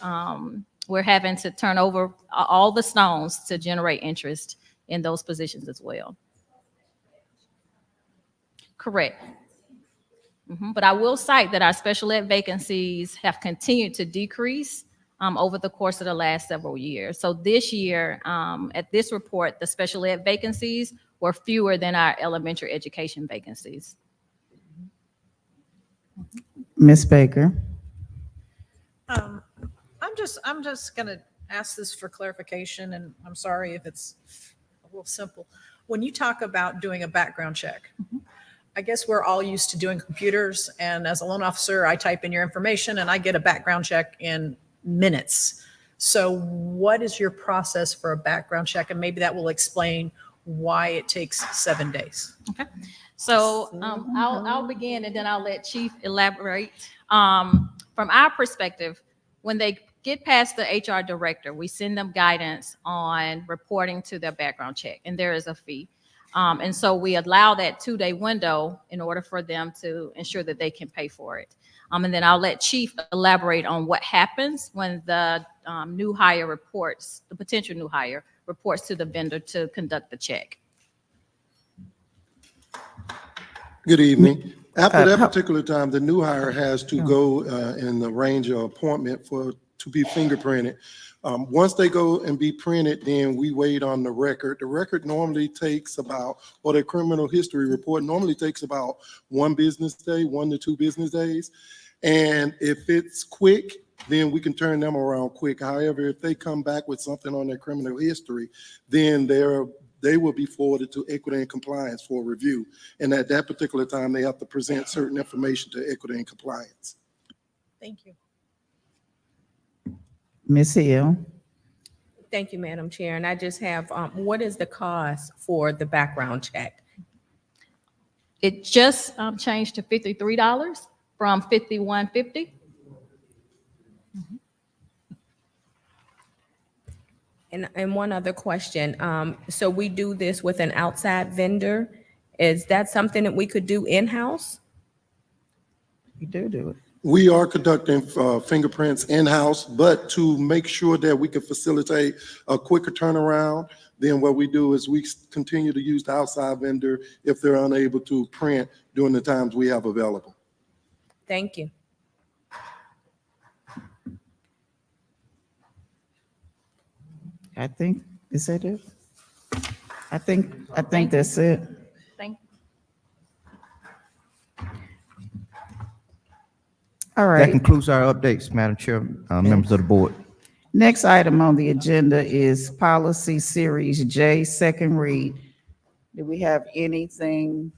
we're having to turn over all the stones to generate interest in those positions as well. Correct. But I will cite that our special ed vacancies have continued to decrease over the course of the last several years. So this year, at this report, the special ed vacancies were fewer than our elementary education vacancies. Ms. Baker. I'm just going to ask this for clarification, and I'm sorry if it's a little simple. When you talk about doing a background check, I guess we're all used to doing computers, and as a loan officer, I type in your information and I get a background check in minutes. So what is your process for a background check? And maybe that will explain why it takes 7 days. Okay. So I'll begin and then I'll let Chief elaborate. From our perspective, when they get past the HR director, we send them guidance on reporting to their background check, and there is a fee. And so we allow that 2-day window in order for them to ensure that they can pay for it. And then I'll let Chief elaborate on what happens when the new hire reports, the potential new hire reports to the vendor to conduct the check. Good evening. After that particular time, the new hire has to go in the range of appointment to be fingerprinted. Once they go and be printed, then we wait on the record. The record normally takes about, or the criminal history report normally takes about 1 business day, 1 to 2 business days. And if it's quick, then we can turn them around quick. However, if they come back with something on their criminal history, then they will be forwarded to Equity and Compliance for review. And at that particular time, they have to present certain information to Equity and Compliance. Thank you. Ms. Hill. Thank you, Madam Chair. And I just have, what is the cost for the background check? It just changed to $53 from $51.50. And one other question. So we do this with an outside vendor. Is that something that we could do in-house? You do it. We are conducting fingerprints in-house, but to make sure that we can facilitate a quicker turnaround, then what we do is we continue to use the outside vendor if they're unable to print during the times we have available. Thank you. I think, is that it? I think that's it. Thank All That right. concludes our updates, Madam Chair, members of the board. Next item on the agenda is Policy Series J, second read. Do we have anything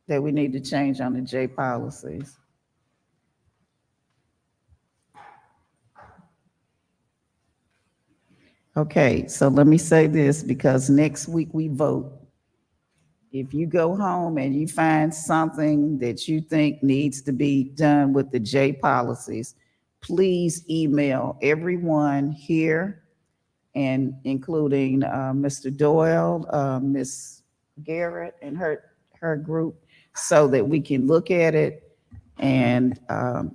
that we need to change on the J policies? Okay, so let me say this, because next week we vote. If you go home and you find something that you think needs to be done with the J policies, please email everyone here, and including Mr. Doyle, Ms. Garrett and her group, so that we can look at it and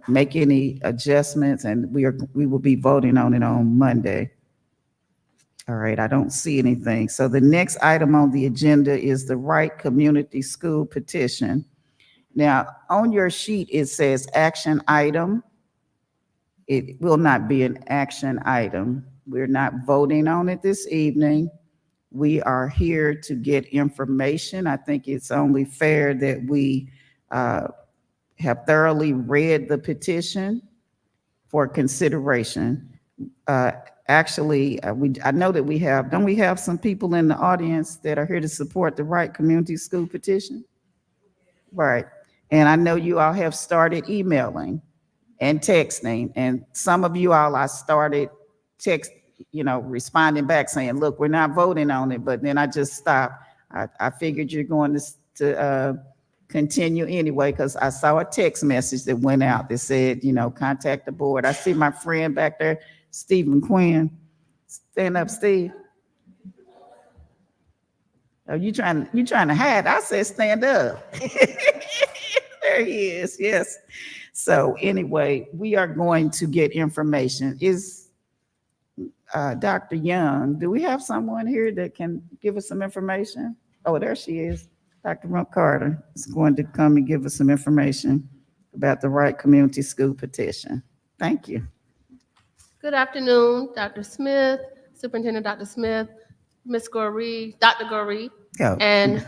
make any adjustments, and we will be voting on it on Monday. All right, I don't see anything. So the next item on the agenda is the Wright Community School petition. Now, on your sheet, it says action item. It will not be an action item. We're not voting on it this evening. We are here to get information. I think it's only fair that we have thoroughly read the petition for consideration. Actually, I know that don't we have some people in the audience that are here to support the Wright Community School petition? Right. And I know you all have started emailing and texting, and some of you all, I started responding back saying, look, we're not voting on it, but then I just stopped. I figured you're going to continue anyway, because I saw a text message that went out that said, contact the board. I see my friend back there, Stephen Quinn. Stand up, Steve. Oh, you trying to hide? I said stand up. There he is, yes. So anyway, we are going to get information. Is Dr. Young, do we have someone here that can give us some information? Oh, there she is. Dr. Rump Carter is going to come and give us some information about the Wright Community School petition. Thank you. Good afternoon, Dr. Smith, Superintendent Dr. Smith, Ms. Goree, Dr. Goree, and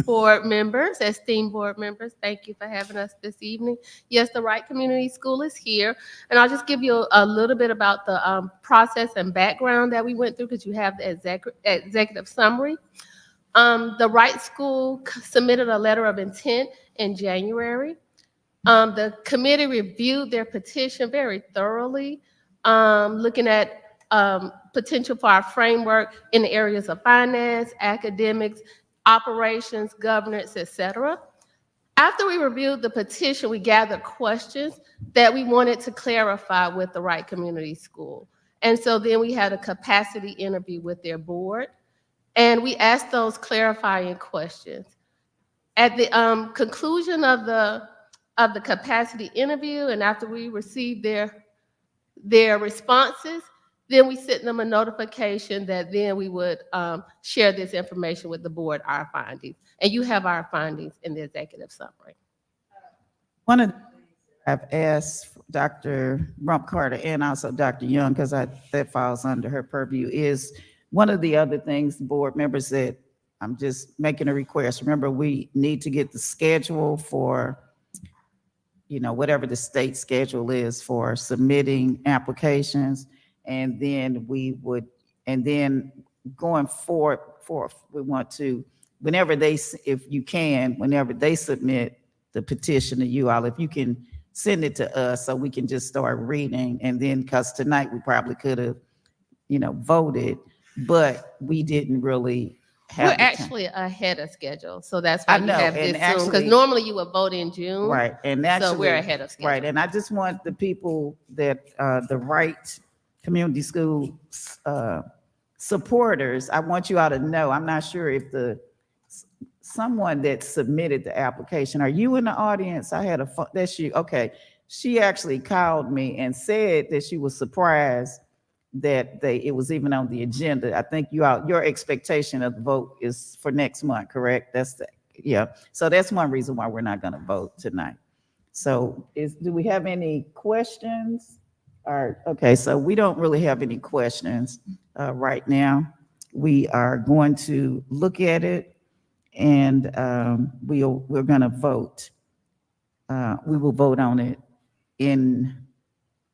board members, esteemed board members. Thank you for having us this evening. Yes, the Wright Community School is here, and I'll just give you a little bit about the process and background that we went through, because you have the executive summary. The Wright School submitted a letter of intent in January. The committee reviewed their petition very thoroughly, looking at potential for our framework in the areas of finance, academics, operations, governance, etc. After we reviewed the petition, we gathered questions that we wanted to clarify with the Wright Community School. And so then we had a capacity interview with their board, and we asked those clarifying questions. At the conclusion of the capacity interview, and after we received their responses, then we sent them a notification that then we would share this information with the board, our findings. And you have our findings in the executive summary. One of the things I've asked Dr. Rump Carter and also Dr. Young, because that falls under her purview, is one of the other things the board members said, I'm just making a request. Remember, we need to get the schedule for whatever the state schedule is for submitting applications. And then going forward, we want to, whenever they submit the petition to you all, if you can send it to us so we can just start reading. And then, because tonight we probably could have, voted, but we didn't really have. We're actually ahead of schedule, so that's why I know, you have and this soon, because actually- normally you would vote in June. Right, and actually. So we're ahead of schedule. Right, and I just want the people that, the Wright Community School supporters, I want you all to know, I'm not sure if someone that submitted the application, are you in the audience? That's you, okay. she actually called me and said that she was surprised that it was even on the agenda. I think your expectation of the vote is for next month, correct? Yeah. So that's one reason why we're not going to vote tonight. So do we have any questions? Okay, so we don't really have any questions right now. We are going to look at it, and we're going to vote. We will vote on it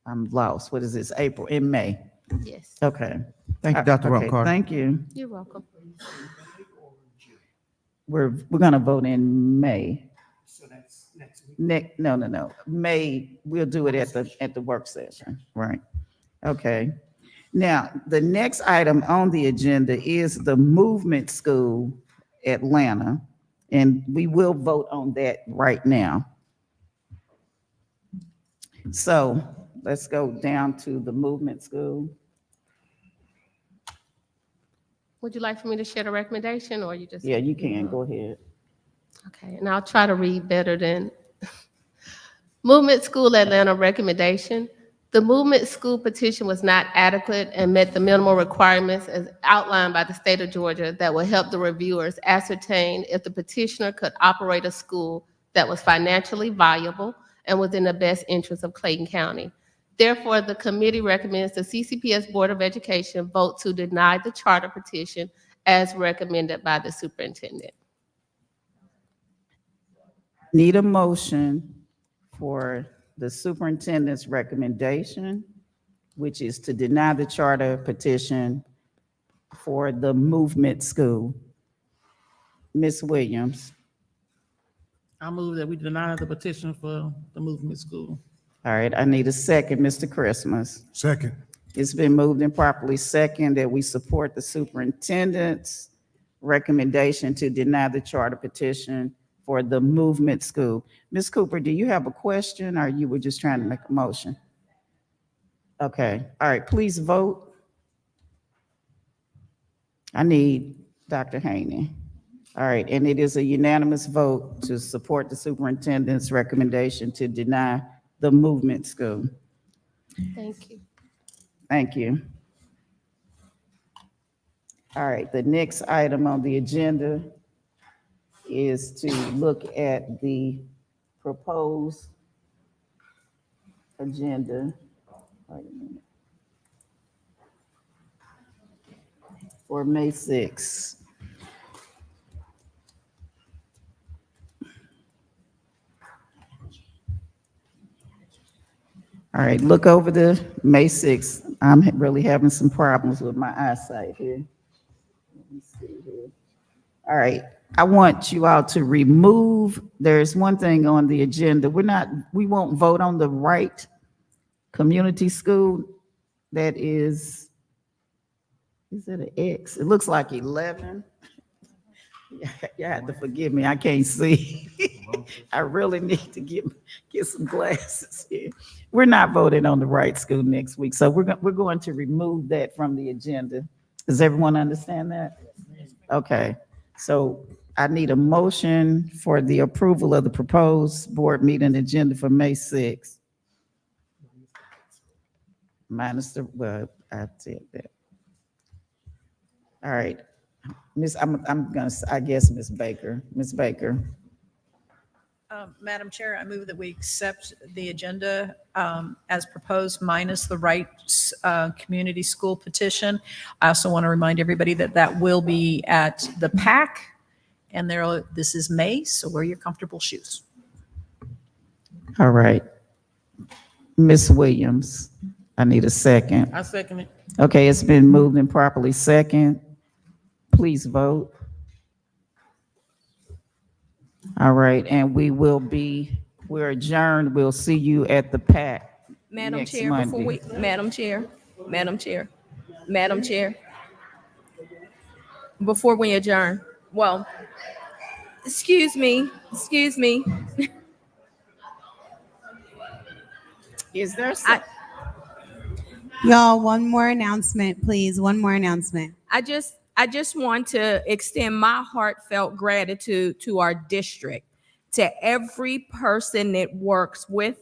I'm lost. What is this? April, in May. Yes, Okay. Thank you, Dr. Okay, Rothkar. thank you. you're welcome. We're going to vote in May. So that's next week. No. May, we'll do it at the work session, right? Okay. Now, the next item on the agenda is the Movement School Atlanta, and we will vote on that right now. So let's go down to the Movement School. Would you like for me to share the recommendation, or you just? Yeah, you can, go ahead. Okay, and I'll try to read better than Movement School Atlanta recommendation. The Movement School petition was not adequate and met the minimal requirements as outlined by the state of Georgia that will help the reviewers ascertain if the petitioner could operate a school that was financially viable and within the best interest of Clayton County. Therefore, the committee recommends the CCPS Board of Education vote to deny the charter petition as recommended by the superintendent. Need a motion for the superintendent's recommendation, which is to deny the charter petition for the Movement School. Ms. Williams. I move that we deny the petition for the Movement School. All right, I need a second, Mr. Christmas. Second. It's been moved and properly second that we support the superintendent's recommendation to deny the charter petition for the Movement School. Ms. Cooper, do you have a question, or you were just trying to make a motion? Okay, all right, please vote. I need Dr. Haney. All right, and it is a unanimous vote to support the superintendent's recommendation to deny the Movement School. Thank you. Thank you. All right, the next item on the agenda is to look at the proposed agenda. Wait a minute. For May 6th. All right, look over the May 6th. I'm really having some problems with my eyesight here. Let me see here. All right, I want you all to remove, there's one thing on the agenda. We won't vote on the Wright Community School. That is it an X? It looks like 11. You have to forgive me, I can't see. I really need to get some glasses here. We're not voting on the Wright School next week, so we're going to remove that from the agenda. Does everyone understand that? Okay, so I need a motion for the approval of the proposed board meeting agenda for May 6th. Minus I said that. All right, I guess Ms. Baker. Ms. Baker. Madam Chair, I move that we accept the agenda as proposed minus the Wright Community School petition. I also want to remind everybody that that will be at the PAC, and this is May, so wear your comfortable shoes. All right. Ms. Williams, I need a second. I second it. Okay, it's been moved and properly second. Please vote. All right, and we're adjourned. We'll see you at the PAC Madam next Chair, Monday. Madam Chair, before we adjourn, well, excuse me. Is there some? Y'all, one more announcement, please. One more announcement. I just want to extend my heartfelt gratitude to our district, to every person that works with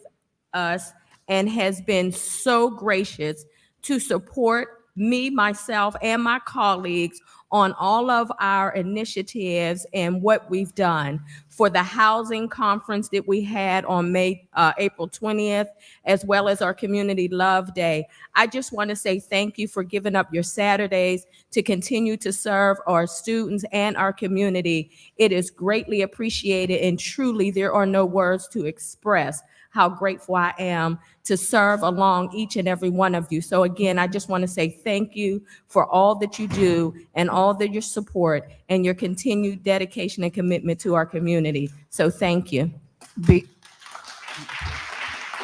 us and has been so gracious to support me, myself, and my colleagues on all of our initiatives and what we've done. For the housing conference that we had on April 20th, as well as our Community Love Day, I just want to say thank you for giving up your Saturdays to continue to serve our students and our community. It is greatly appreciated, and truly there are no words to express how grateful I am to serve along each and every one of you. So again, I just want to say thank you for all that you do and all that your support and your continued dedication and commitment to our community. So thank you.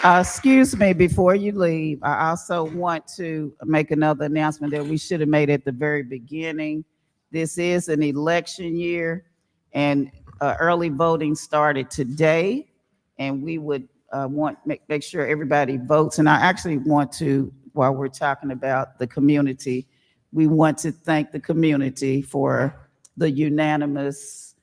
Excuse me, before you leave, I also want to make another announcement that we should have made at the very beginning. This is an election year, and early voting started today, and we would make sure everybody votes. And I actually want to, while we're talking about the community, we want to thank the community for the unanimous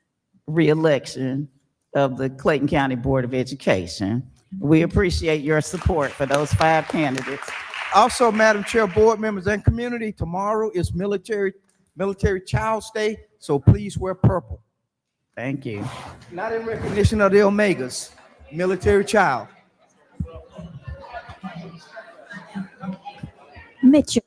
reelection of the Clayton County Board of Education. We appreciate your support for those 5 candidates. Also, Madam Chair, board members and community, tomorrow is Military Child's Day, so please wear purple. Thank you. Not in recognition of the Omegas, military child. Mitchell.